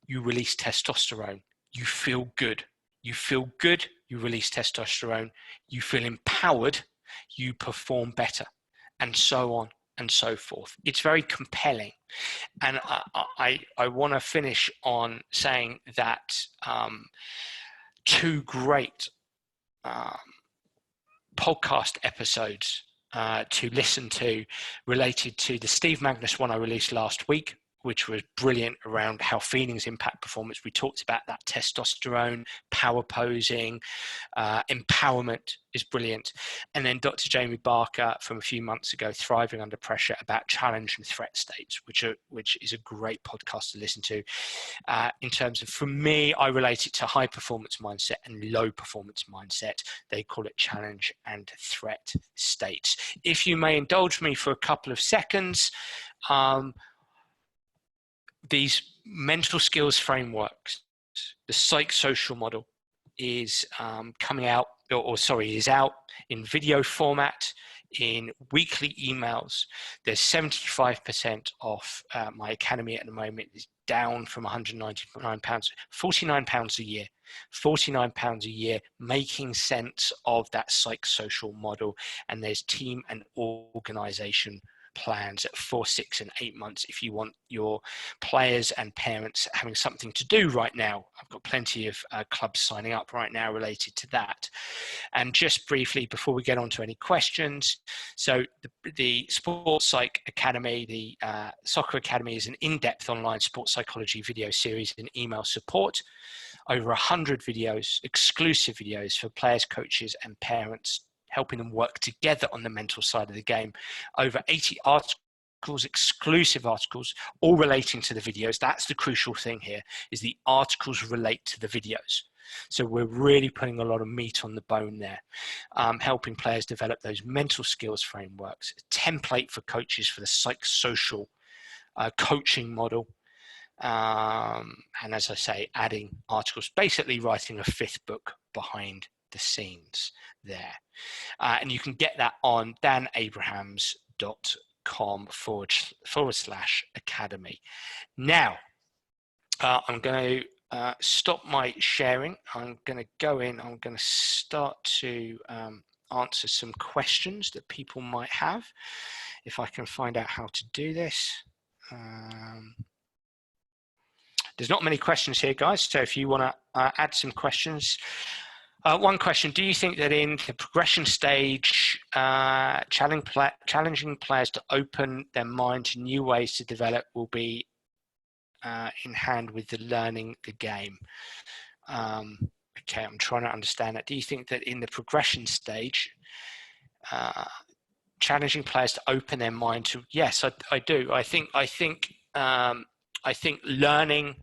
you release testosterone. You feel good. You feel good, you release testosterone. You feel empowered, you perform better, and so on and so forth. It's very compelling. And I want to finish on saying that two great podcast episodes to listen to related to the Steve Magnus one I released last week, which was brilliant, around how feelings impact performance. We talked about that testosterone, power posing, empowerment is brilliant. And then Dr. Jamie Barker from a few months ago, Thriving Under Pressure, about challenge and threat states, which is a great podcast to listen to. In terms of, for me, I relate it to high performance mindset and low performance mindset. They call it challenge and threat states. If you may indulge me for a couple of seconds, these mental skills frameworks, the Psych-Social model is coming out, is out in video format, in weekly emails. There's 75% off my academy at the moment. It's down from £199, £49 a year. £49 a year, making sense of that Psych-Social model. And there's team and organization plans at 4, 6, and 8 months if you want your players and parents having something to do right now. I've got plenty of clubs signing up right now related to that. And just briefly, before we get on to any questions, so the Sports Psych Academy, the Soccer Academy, is an in-depth online sports psychology video series and email support. Over 100 videos, exclusive videos for players, coaches, and parents, helping them work together on the mental side of the game. Over 80 articles, exclusive articles, all relating to the videos. That's the crucial thing here, is the articles relate to the videos. So we're really putting a lot of meat on the bone there, helping players develop those mental skills frameworks, a template for coaches for the Psych-Social coaching model. And as I say, adding articles, basically writing a 5th book behind the scenes there. And you can get that on danabrahams.com/academy. Now, I'm going to stop my sharing. I'm going to go in. I'm going to start to answer some questions that people might have, if I can find out how to do this. There's not many questions here, guys, so if you want to add some questions. One question: do you think that in the progression stage, challenging players to open their mind to new ways to develop will be in hand with the learning the game? Okay, I'm trying to understand that. Do you think that in the progression stage, challenging players to open their mind to? Yes, I do. I think learning.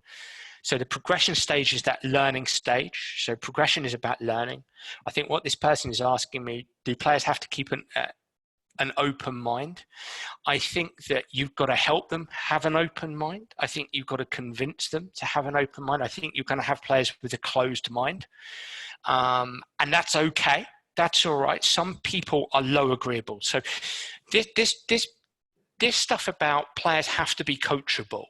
So the progression stage is that learning stage. So progression is about learning. I think what this person is asking me, do players have to keep an open mind? I think that you've got to help them have an open mind. I think you've got to convince them to have an open mind. I think you're going to have players with a closed mind. And that's okay. That's all right. Some people are low agreeable. So this stuff about players have to be coachable,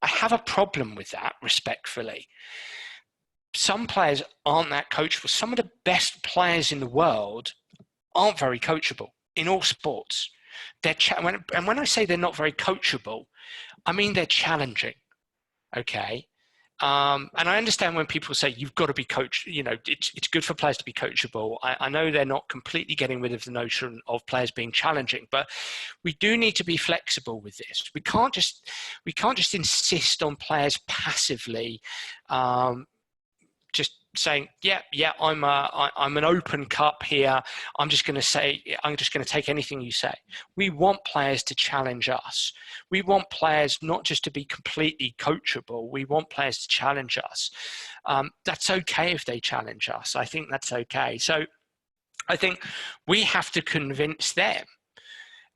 I have a problem with that, respectfully. Some players aren't that coachable. Some of the best players in the world aren't very coachable in all sports. And when I say they're not very coachable, I mean they're challenging. Okay. And I understand when people say you've got to be coached, it's good for players to be coachable. I know they're not completely getting rid of the notion of players being challenging, but we do need to be flexible with this. We can't just insist on players passively just saying, I'm an open cup here. I'm just going to take anything you say. We want players to challenge us. We want players not just to be completely coachable. We want players to challenge us. That's okay if they challenge us. I think that's okay. So I think we have to convince them.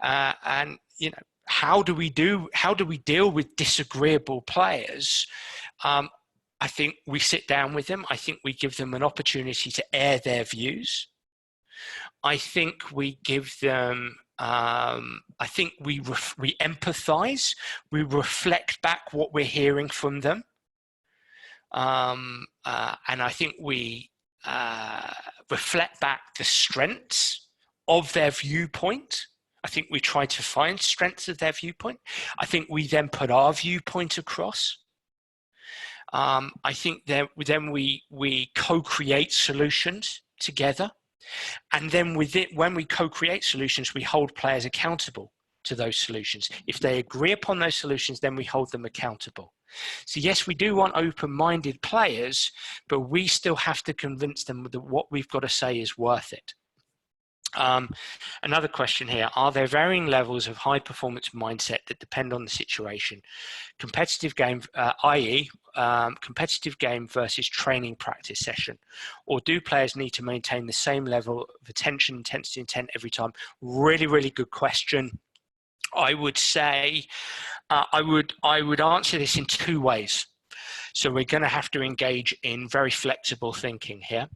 And how do we deal with disagreeable players? I think we sit down with them. I think we give them an opportunity to air their views. I think we give them, I think we empathize. We reflect back what we're hearing from them. And I think we reflect back the strengths of their viewpoint. I think we try to find strengths of their viewpoint. I think we then put our viewpoint across. I think then we co-create solutions together, and then when we co-create solutions, we hold players accountable to those solutions. If they agree upon those solutions, then we hold them accountable. So yes, we do want open-minded players, but we still have to convince them that what we've got to say is worth it. Another question here: are there varying levels of high performance mindset that depend on the situation? Competitive game, i.e. Competitive game versus training practice session, or do players need to maintain the same level of attention, intensity, intent every time? Really, really good question. I would say I would answer this in two ways. So we're going to have to engage in very flexible thinking here.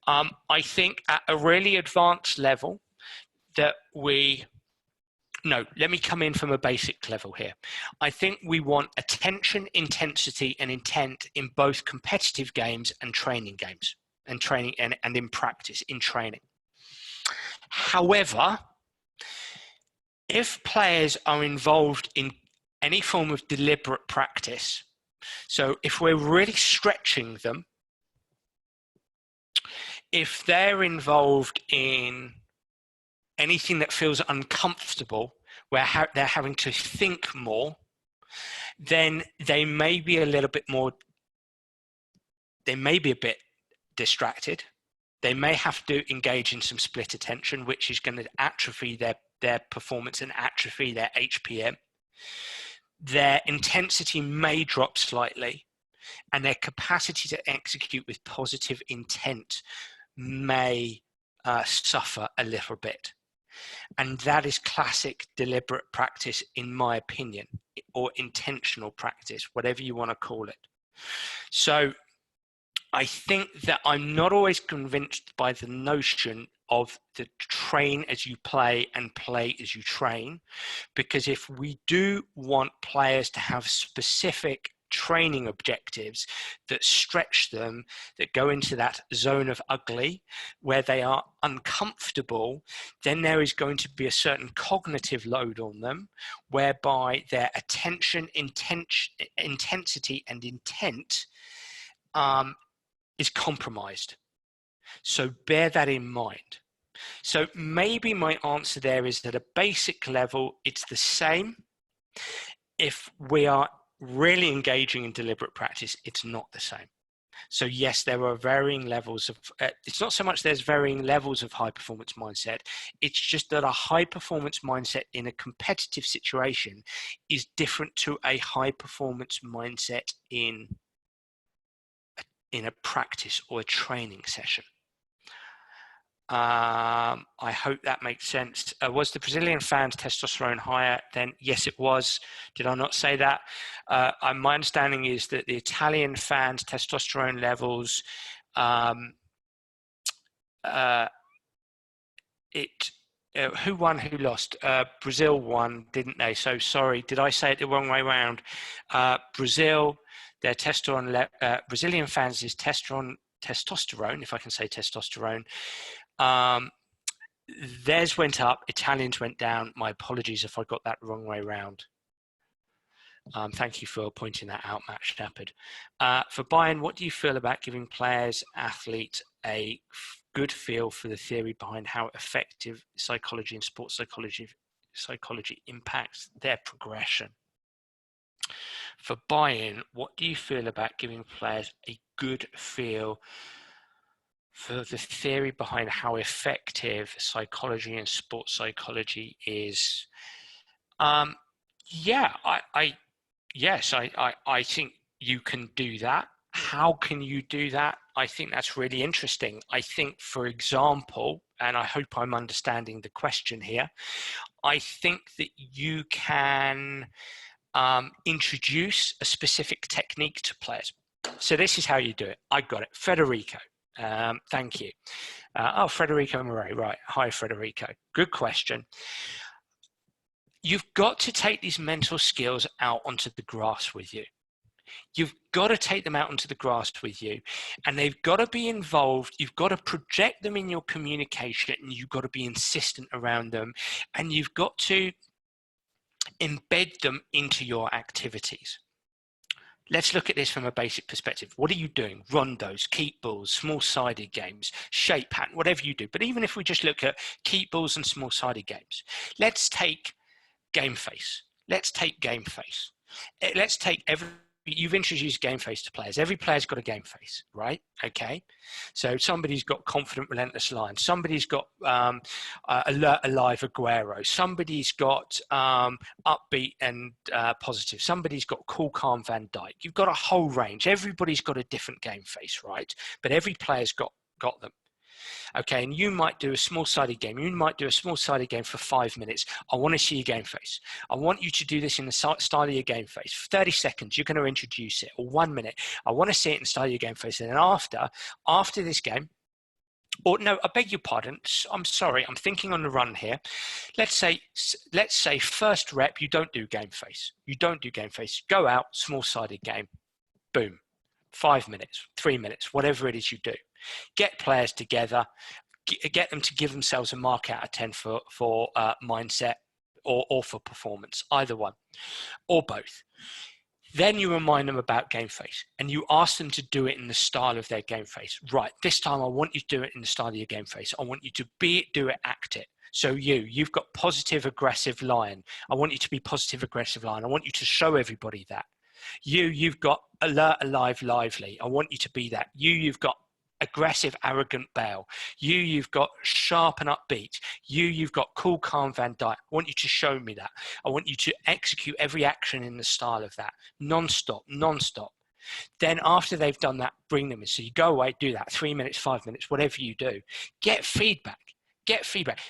I think at a really advanced level let me come in from a basic level here. I think we want attention, intensity, and intent in both competitive games and training games, and in practice, in training. However, if players are involved in any form of deliberate practice, so if we're really stretching them, if they're involved in anything that feels uncomfortable, where they're having to think more, then they may be a bit distracted. They may have to engage in some split attention, which is going to atrophy their performance and atrophy their HPM. Their intensity may drop slightly, and their capacity to execute with positive intent may suffer a little bit. And that is classic deliberate practice, in my opinion, or intentional practice, whatever you want to call it. So I think that I'm not always convinced by the notion of the train as you play and play as you train, because if we do want players to have specific training objectives that stretch them, that go into that zone of ugly where they are uncomfortable, then there is going to be a certain cognitive load on them whereby their attention, intensity, and intent is compromised. So bear that in mind. So maybe my answer there is that at a basic level, it's the same. If we are really engaging in deliberate practice, it's not the same. So yes, there are varying levels of, it's not so much there's varying levels of high performance mindset, it's just that a high performance mindset in a competitive situation is different to a high performance mindset in a practice or a training session. I hope that makes sense. Was the Brazilian fans' testosterone higher then? Yes, it was. Did I not say that? My understanding is that the Italian fans' testosterone levels, who won, who lost? Brazil won, didn't they? So sorry, did I say it the wrong way around? Brazil, their testosterone, Brazilian fans' testosterone, if I can say testosterone, Theirs went up, Italians went down. My apologies if I got that the wrong way around. Thank you for pointing that out, Matt Shepard. For Bayern, what do you feel about giving players, athletes a good feel for the theory behind how effective psychology and sports psychology impacts their progression? For Bayern, what do you feel about giving players a good feel for the theory behind how effective psychology and sports psychology is? Yeah, yes, I think you can do that. How can you do that? I think that's really interesting. I think, for example, and I hope I'm understanding the question here, I think that you can introduce a specific technique to players. So this is how you do it. I got it. Federico, thank you. Oh, Federico Murray, right. Hi, Federico. Good question. You've got to take these mental skills out onto the grass with you. You've got to take them out onto the grass with you, and they've got to be involved. You've got to project them in your communication, and you've got to be insistent around them, and you've got to embed them into your activities. Let's look at this from a basic perspective. What are you doing? Rondos, keep balls, small-sided games, shape pattern, whatever you do. But even if we just look at keep balls and small-sided games, let's take game face. Let's take game face. Let's take you've introduced game face to players. Every player's got a game face, right? Okay. So somebody's got confident, relentless lion. Somebody's got alert, alive Aguero. Somebody's got upbeat and positive. Somebody's got cool, calm Van Dijk. You've got a whole range. Everybody's got a different game face, right? But every player's got them. Okay, and you might do a small-sided game. You might do a small-sided game for 5 minutes. I want to see your game face. I want you to do this in the style of your game face. For 30 seconds, you're going to introduce it, or 1 minute. I want to see it in the style of your game face. And then after this game, or no, I beg your pardon. I'm sorry. I'm thinking on the run here. Let's say first rep, you don't do game face. You don't do game face. Go out, small-sided game. Boom. 5 minutes, 3 minutes, whatever it is you do. Get players together, get them to give themselves a mark out of 10 for mindset or for performance, either one, or both. Then you remind them about game face, and you ask them to do it in the style of their game face. Right, this time I want you to do it in the style of your game face. I want you to do it, act it. So you've got positive, aggressive lion. I want you to be positive, aggressive lion. I want you to show everybody that. You've got alert, alive, lively. I want you to be that. You've got aggressive, arrogant Bale. You've got sharp and upbeat. You've got cool, calm Van Dijk. I want you to show me that. I want you to execute every action in the style of that. Non-stop. Then after they've done that, bring them in. So you go away, do that. 3 minutes, 5 minutes, whatever you do. Get feedback.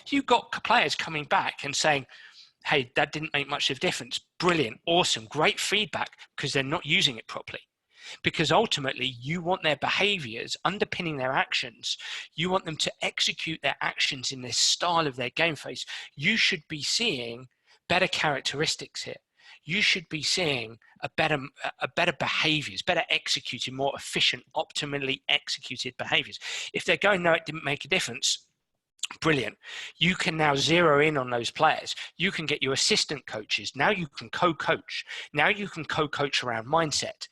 You've got players coming back and saying, hey, that didn't make much of a difference. Brilliant, awesome, great feedback, because they're not using it properly. Because ultimately, you want their behaviors underpinning their actions. You want them to execute their actions in this style of their game face. You should be seeing better characteristics here. You should be seeing a better behaviors, better executed, more efficient, optimally executed behaviors. If they're going, no, it didn't make a difference, brilliant. You can now zero in on those players. You can get your assistant coaches. Now you can co-coach. Now you can co-coach around mindset.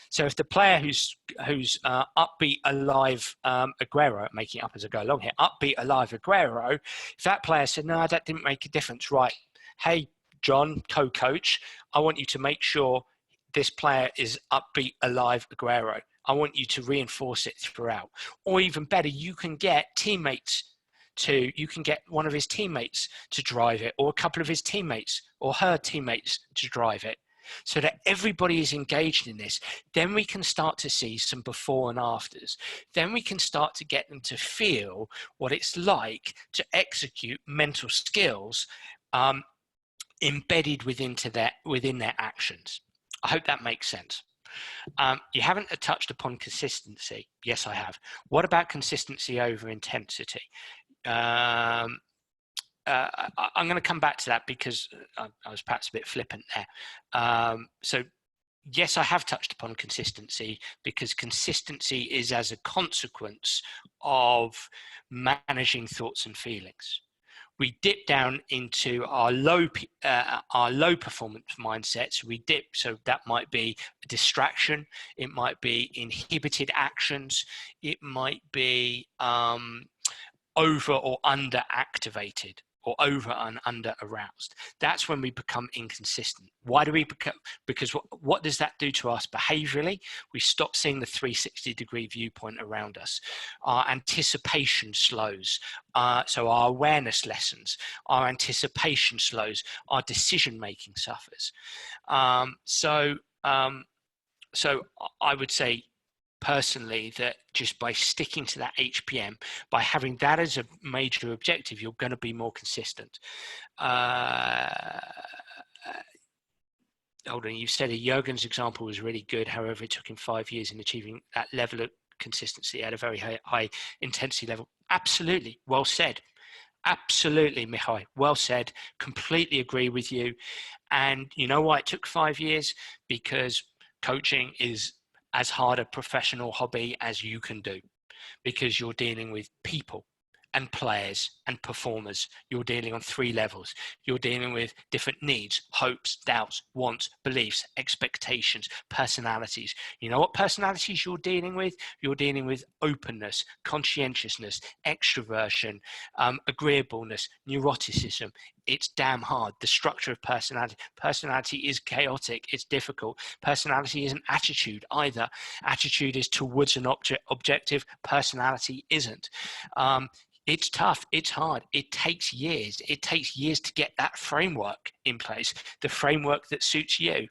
So if the player who's upbeat, alive Aguero, making it up as I go along here, upbeat, alive Aguero, if that player said, no, that didn't make a difference, right? Hey, John, co-coach, I want you to make sure this player is upbeat, alive Aguero. I want you to reinforce it throughout. Or even better, you can get one of his teammates to drive it, or a couple of his teammates or her teammates to drive it, so that everybody is engaged in this. Then we can start to see some before and afters. Then we can start to get them to feel what it's like to execute mental skills embedded within their actions. I hope that makes sense. You haven't touched upon consistency. Yes, I have. What about consistency over intensity? I'm going to come back to that because I was perhaps a bit flippant there. So yes, I have touched upon consistency, because consistency is as a consequence of managing thoughts and feelings. we dip down into our low performance mindsets. We dip, so that might be a distraction, it might be inhibited actions, it might be over or under activated, or over and under aroused. That's when we become inconsistent. Why do we become? Because what does that do to us behaviorally? We stop seeing the 360-degree viewpoint around us. Our anticipation slows. So our awareness lessens. Our anticipation slows. Our decision-making suffers. So I would say, personally, that just by sticking to that HPM, by having that as a major objective, you're going to be more consistent. Hold on, you said Jurgen's example was really good. However, it took him 5 years in achieving that level of consistency at a very high intensity level. Absolutely, well said. Absolutely, Mihai, well said. Completely agree with you. And you know why it took 5 years? Because coaching is as hard a professional hobby as you can do, because you're dealing with people and players and performers. You're dealing on 3 levels. You're dealing with different needs, hopes, doubts, wants, beliefs, expectations, personalities. You know what personalities you're dealing with? You're dealing with openness, conscientiousness, extroversion, agreeableness, neuroticism. It's damn hard. The structure of personality is chaotic. It's difficult. Personality isn't attitude either. Attitude is towards an objective. Personality isn't. It's tough. It's hard. It takes years. It takes years to get that framework in place, the framework that suits you.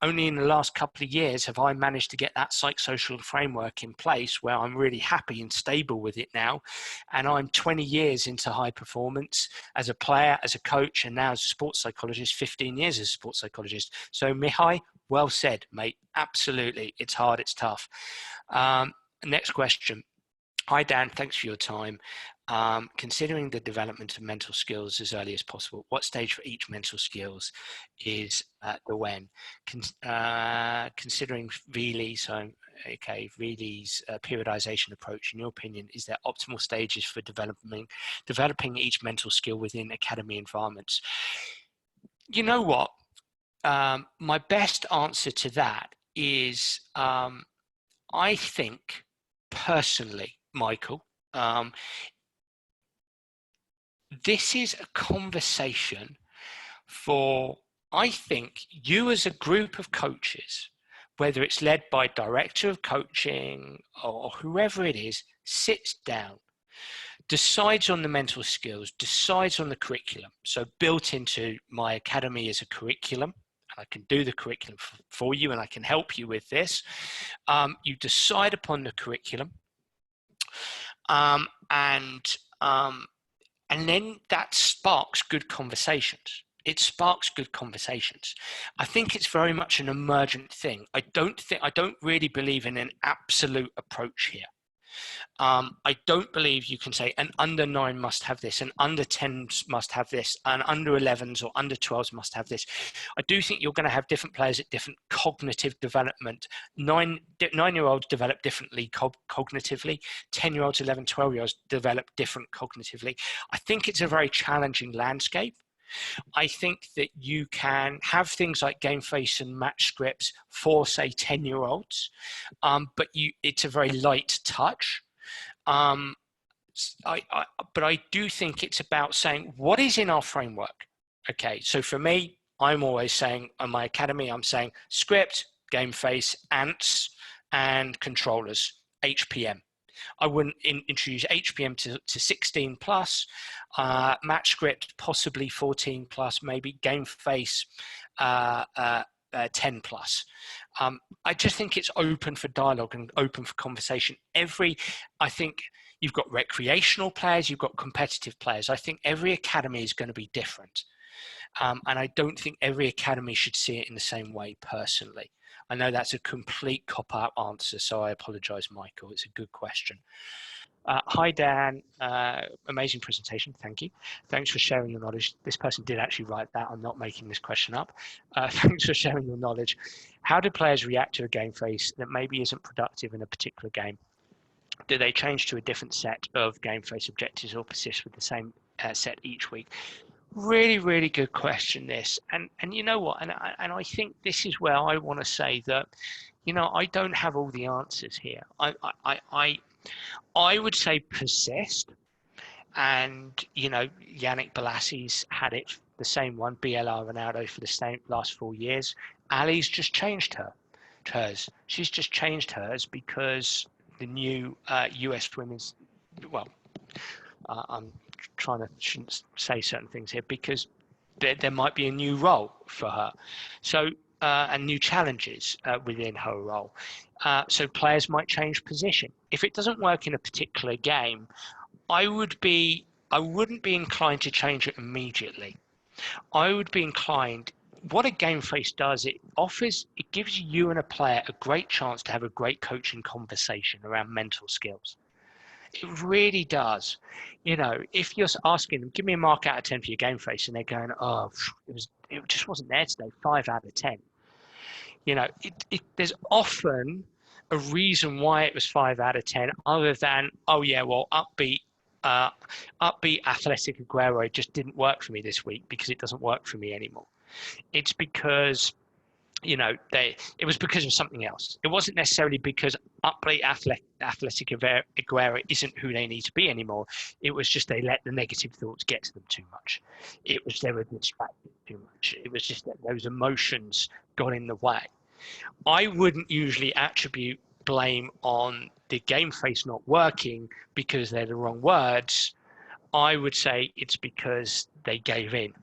Only in the last couple of years have I managed to get that psychosocial framework in place where I'm really happy and stable with it now. And I'm 20 years into high performance as a player, as a coach, and now as a sports psychologist, 15 years as a sports psychologist. So Mihai, well said, mate. Absolutely. It's hard. It's tough. Next question. Hi, Dan. Thanks for your time. Considering the development of mental skills as early as possible, what stage for each mental skills is the when? Considering Veely's periodization approach, in your opinion, is there optimal stages for developing each mental skill within academy environments? You know what? My best answer to that is, I think personally, Michael, this is a conversation for, I think, you as a group of coaches, whether it's led by director of coaching or whoever it is, sits down, decides on the mental skills, decides on the curriculum. So built into my academy is a curriculum. I can do the curriculum for you, and I can help you with this. You decide upon the curriculum. And then that sparks good conversations. It sparks good conversations. I think it's very much an emergent thing. I don't really believe in an absolute approach here. I don't believe you can say an under 9 must have this, an under 10s must have this, an under 11s or under 12s must have this. I do think you're going to have different players at different cognitive development. 9-year-olds develop differently cognitively. 10-year-olds, 11, 12-year-olds develop different cognitively. I think it's a very challenging landscape. I think that you can have things like game face and match scripts for, say, 10-year-olds, but it's a very light touch. But I do think it's about saying what is in our framework. Okay, so for me, I'm always saying on my academy, I'm saying script, game face, ants, and controllers, HPM. I wouldn't introduce HPM to 16 plus, match script possibly 14 plus, maybe game face 10 plus. I just think it's open for dialogue and open for conversation. I think you've got recreational players, you've got competitive players. I think every academy is going to be different. And I don't think every academy should see it in the same way personally. I know that's a complete cop-out answer, so I apologize, Michael. It's a good question. Hi, Dan. Amazing presentation. Thank you. Thanks for sharing your knowledge. This person did actually write that. I'm not making this question up. Thanks for sharing your knowledge. How do players react to a game phase that maybe isn't productive in a particular game? Do they change to a different set of game face objectives or persist with the same set each week? Really, really good question, this. And you know what? And I think this is where I want to say that, I don't have all the answers here. I would say persist. And, Yannick Bolassi's had it, the same one, BLR Ronaldo, for the same last 4 years. Ali's just changed hers. She's just changed hers because the new US women's, well, I'm trying to, shouldn't say certain things here, because there might be a new role for her. So, and new challenges within her role. So players might change position. If it doesn't work in a particular game, I wouldn't be inclined to change it immediately. I would be inclined. What a game face does, it gives you and a player a great chance to have a great coaching conversation around mental skills. It really does. If you're asking them, give me a mark out of 10 for your game face, and they're going, oh, it just wasn't there today, 5 out of 10. There's often a reason why it was 5 out of 10, other than, oh yeah, well, upbeat athletic Aguero just didn't work for me this week because it doesn't work for me anymore. It's because, it was because of something else. It wasn't necessarily because upbeat athletic Aguero isn't who they need to be anymore. It was just they let the negative thoughts get to them too much. It was they were distracted too much. It was just that those emotions got in the way. I wouldn't usually attribute blame on the game face not working because they're the wrong words. I would say it's because they gave in.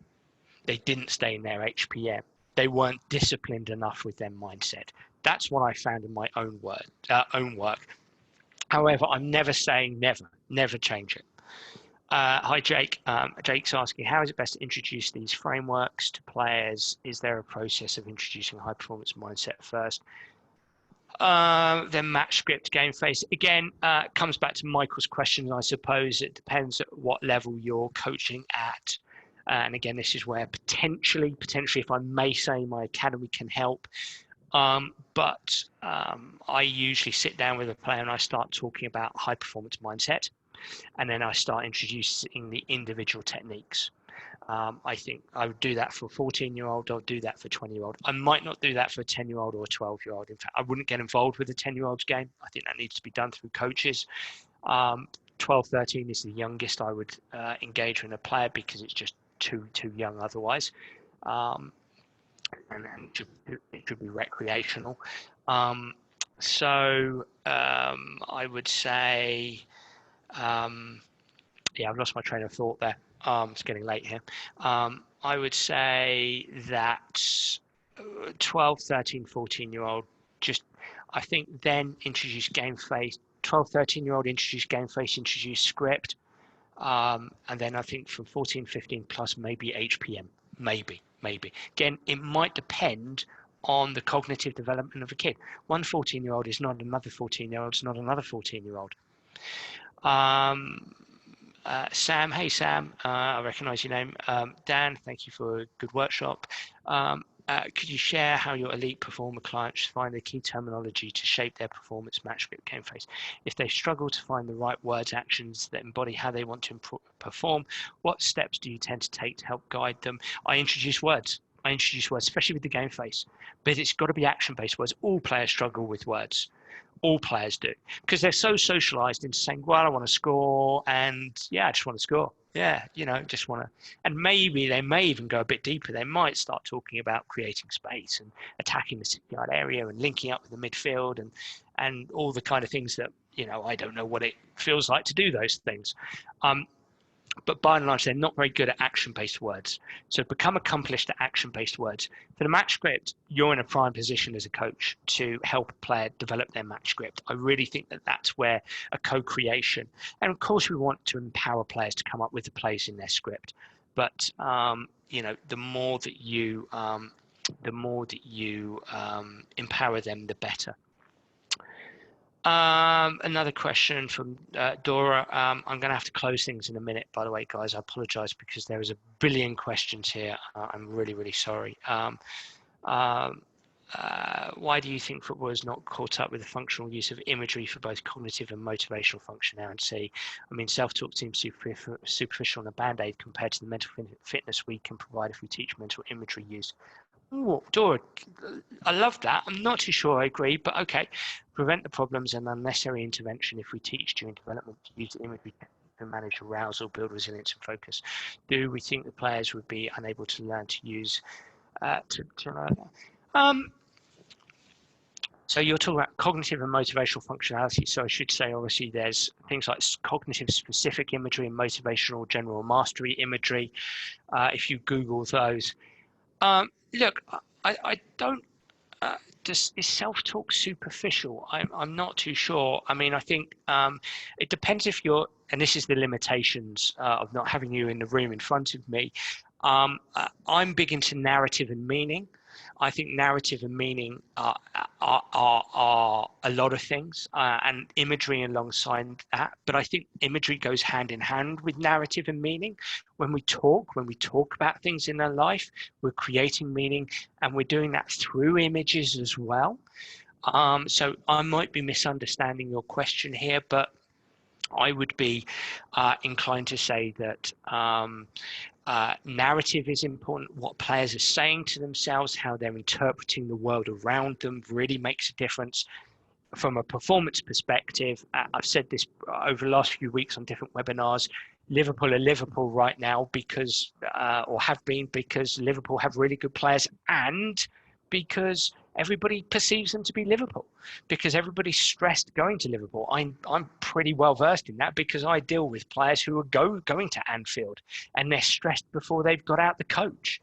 They didn't stay in their HPM. They weren't disciplined enough with their mindset. That's what I found in my own work. However, I'm never saying never change it. Hi, Jake. Jake's asking, how is it best to introduce these frameworks to players? Is there a process of introducing a high performance mindset first? Then match script, game face. Again, comes back to Michael's question, I suppose. It depends at what level you're coaching at. And again, this is where potentially, if I may say, my academy can help. But I usually sit down with a player and I start talking about high performance mindset. And then I start introducing the individual techniques. I think I would do that for a 14-year-old. I'll do that for a 20-year-old. I might not do that for a 10-year-old or a 12-year-old. In fact, I wouldn't get involved with a 10-year-old's game. I think that needs to be done through coaches. 12, 13 is the youngest I would engage with a player because it's just too young otherwise. And it should be recreational. So I would say, yeah, I've lost my train of thought there. It's getting late here. I would say that 12, 13, 14-year-old, I think then introduce game face. 12, 13-year-old introduce game face, introduce script. And then I think from 14, 15 plus, maybe HPM, maybe. Again, it might depend on the cognitive development of a kid. One 14-year-old is not another 14-year-old, it's not another 14-year-old. Sam, hey Sam, I recognize your name. Dan, thank you for a good workshop. Could you share how your elite performer clients find the key terminology to shape their performance match script game face? If they struggle to find the right words, actions that embody how they want to perform, what steps do you tend to take to help guide them? I introduce words, especially with the game face, but it's got to be action-based words. All players struggle with words. All players do, because they're so socialized into saying, well, I want to score, and yeah, I just want to score. Yeah, just want to. And maybe they may even go a bit deeper. They might start talking about creating space and attacking the 6-yard area and linking up with the midfield and all the kind of things that, I don't know what it feels like to do those things. But by and large, they're not very good at action-based words. So become accomplished at action-based words. For the match script, you're in a prime position as a coach to help a player develop their match script. I really think that that's where a co-creation, and of course we want to empower players to come up with the plays in their script. But the more that you empower them, the better. Another question from Dora. I'm going to have to close things in a minute, by the way, guys. I apologize because there is a billion questions here. I'm really, really sorry. why do you think football has not caught up with the functional use of imagery for both cognitive and motivational functionality? I mean, self-talk seems superficial and a band-aid compared to the mental fitness we can provide if we teach mental imagery use. Ooh, Dora, I love that. I'm not too sure I agree, but okay. Prevent the problems and unnecessary intervention if we teach during development to use imagery to manage arousal, build resilience and focus. Do we think the players would be unable to learn to use to learn? So you're talking about cognitive and motivational functionality. So I should say, obviously, there's things like cognitive specific imagery and motivational general mastery imagery. If you Google those, look, I don't. Is self-talk superficial? I'm not too sure. I mean, I think it depends if you're, and this is the limitations of not having you in the room in front of me. I'm big into narrative and meaning. I think narrative and meaning are a lot of things, and imagery alongside that. But I think imagery goes hand in hand with narrative and meaning. When we talk about things in our life, we're creating meaning, and we're doing that through images as well. So I might be misunderstanding your question here, but I would be inclined to say that narrative is important. What players are saying to themselves, how they're interpreting the world around them really makes a difference. From a performance perspective, I've said this over the last few weeks on different webinars, Liverpool are Liverpool right now because, or have been because Liverpool have really good players and because everybody perceives them to be Liverpool, because everybody's stressed going to Liverpool. I'm pretty well versed in that because I deal with players who are going to Anfield and they're stressed before they've got out the coach.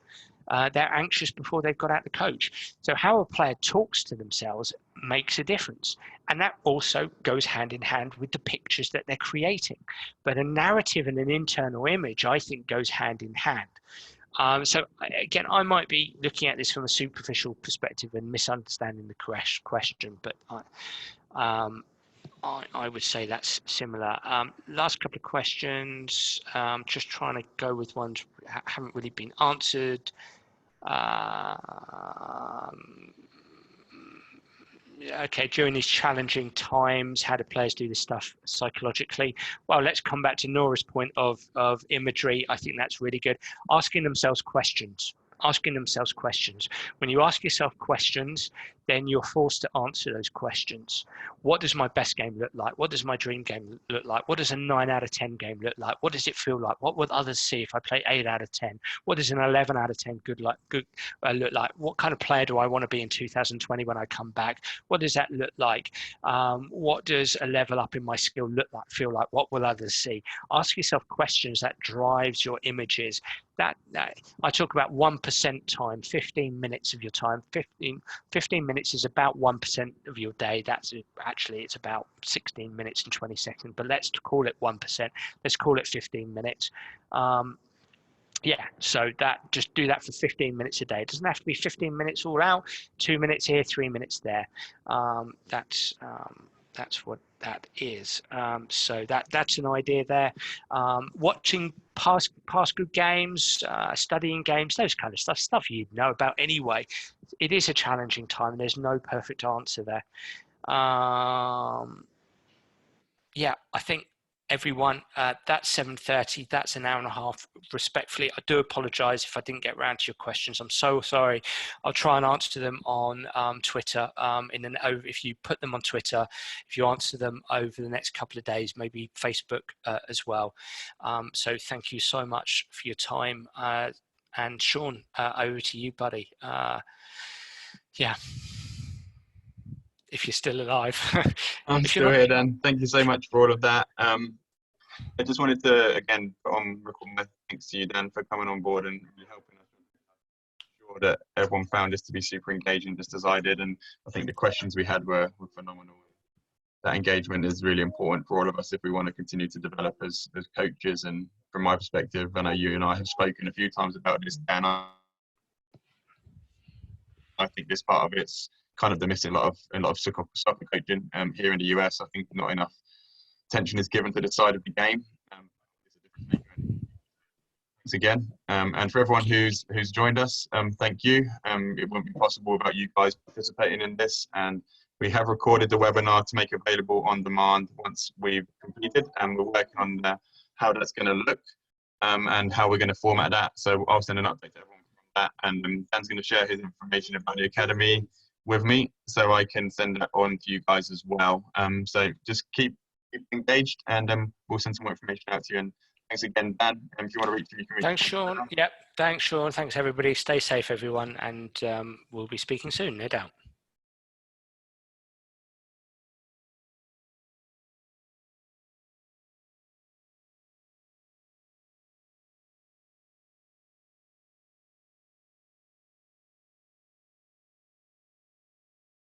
They're anxious before they've got out the coach. So how a player talks to themselves makes a difference. And that also goes hand in hand with the pictures that they're creating. But a narrative and an internal image, I think, goes hand in hand. So again, I might be looking at this from a superficial perspective and misunderstanding the question, but I would say that's similar. Last couple of questions, just trying to go with ones that haven't really been answered. Okay, during these challenging times, how do players do this stuff psychologically? Well, let's come back to Nora's point of imagery. I think that's really good. Asking themselves questions. When you ask yourself questions, then you're forced to answer those questions. What does my best game look like? What does my dream game look like? What does a 9 out of 10 game look like? What does it feel like? What would others see if I play 8 out of 10? What does an 11 out of 10 look like? What kind of player do I want to be in 2020 when I come back? What does that look like? What does a level up in my skill look like, feel like? What will others see? Ask yourself questions that drives your images. That I talk about 1% time, 15 minutes of your time. 15 minutes is about 1% of your day. That's actually, it's about 16 minutes and 20 seconds, but let's call it 1%. Let's call it 15 minutes. Yeah, so that, just do that for 15 minutes a day. It doesn't have to be 15 minutes all out, 2 minutes here, 3 minutes there. That's what that is. So that's an idea there. Watching past good games, studying games, those kind of stuff you know about anyway. It is a challenging time. There's no perfect answer there. Yeah, I think everyone, that's 7:30. That's an hour and a half. Respectfully, I do apologise if I didn't get around to your questions. I'm so sorry. I'll try and answer them on Twitter. If you put them on Twitter, if you answer them over the next couple of days, maybe Facebook as well. So thank you so much for your time. And Sean, over to you, buddy. Yeah. If you're still alive. I'm still here, Dan. Thank you so much for all of that. I just wanted to, again, put on record my thanks to you, Dan, for coming on board and helping us. I'm sure that everyone found this to be super engaging, just as I did. And I think the questions we had were phenomenal. That engagement is really important for all of us if we want to continue to develop as coaches. And from my perspective, I know you and I have spoken a few times about this, Dan. I think this part of it's kind of the missing a lot of soccer coaching here in the US. I think not enough attention is given to the side of the game. Thanks again. And for everyone who's joined us, thank you. It wouldn't be possible without you guys participating in this. And we have recorded the webinar to make available on demand once we've completed, and we're working on how that's going to look and how we're going to format that. So I'll send an update to everyone from that, and Dan's going to share his information about the Academy with me, so I can send that on to you guys as well. So just keep engaged, and we'll send some more information out to you. And thanks again, Dan. And if you want to reach me, you can reach me. Thanks, Sean. Yep. Thanks, Sean. Thanks, everybody. Stay safe, everyone. And we'll be speaking soon, no doubt.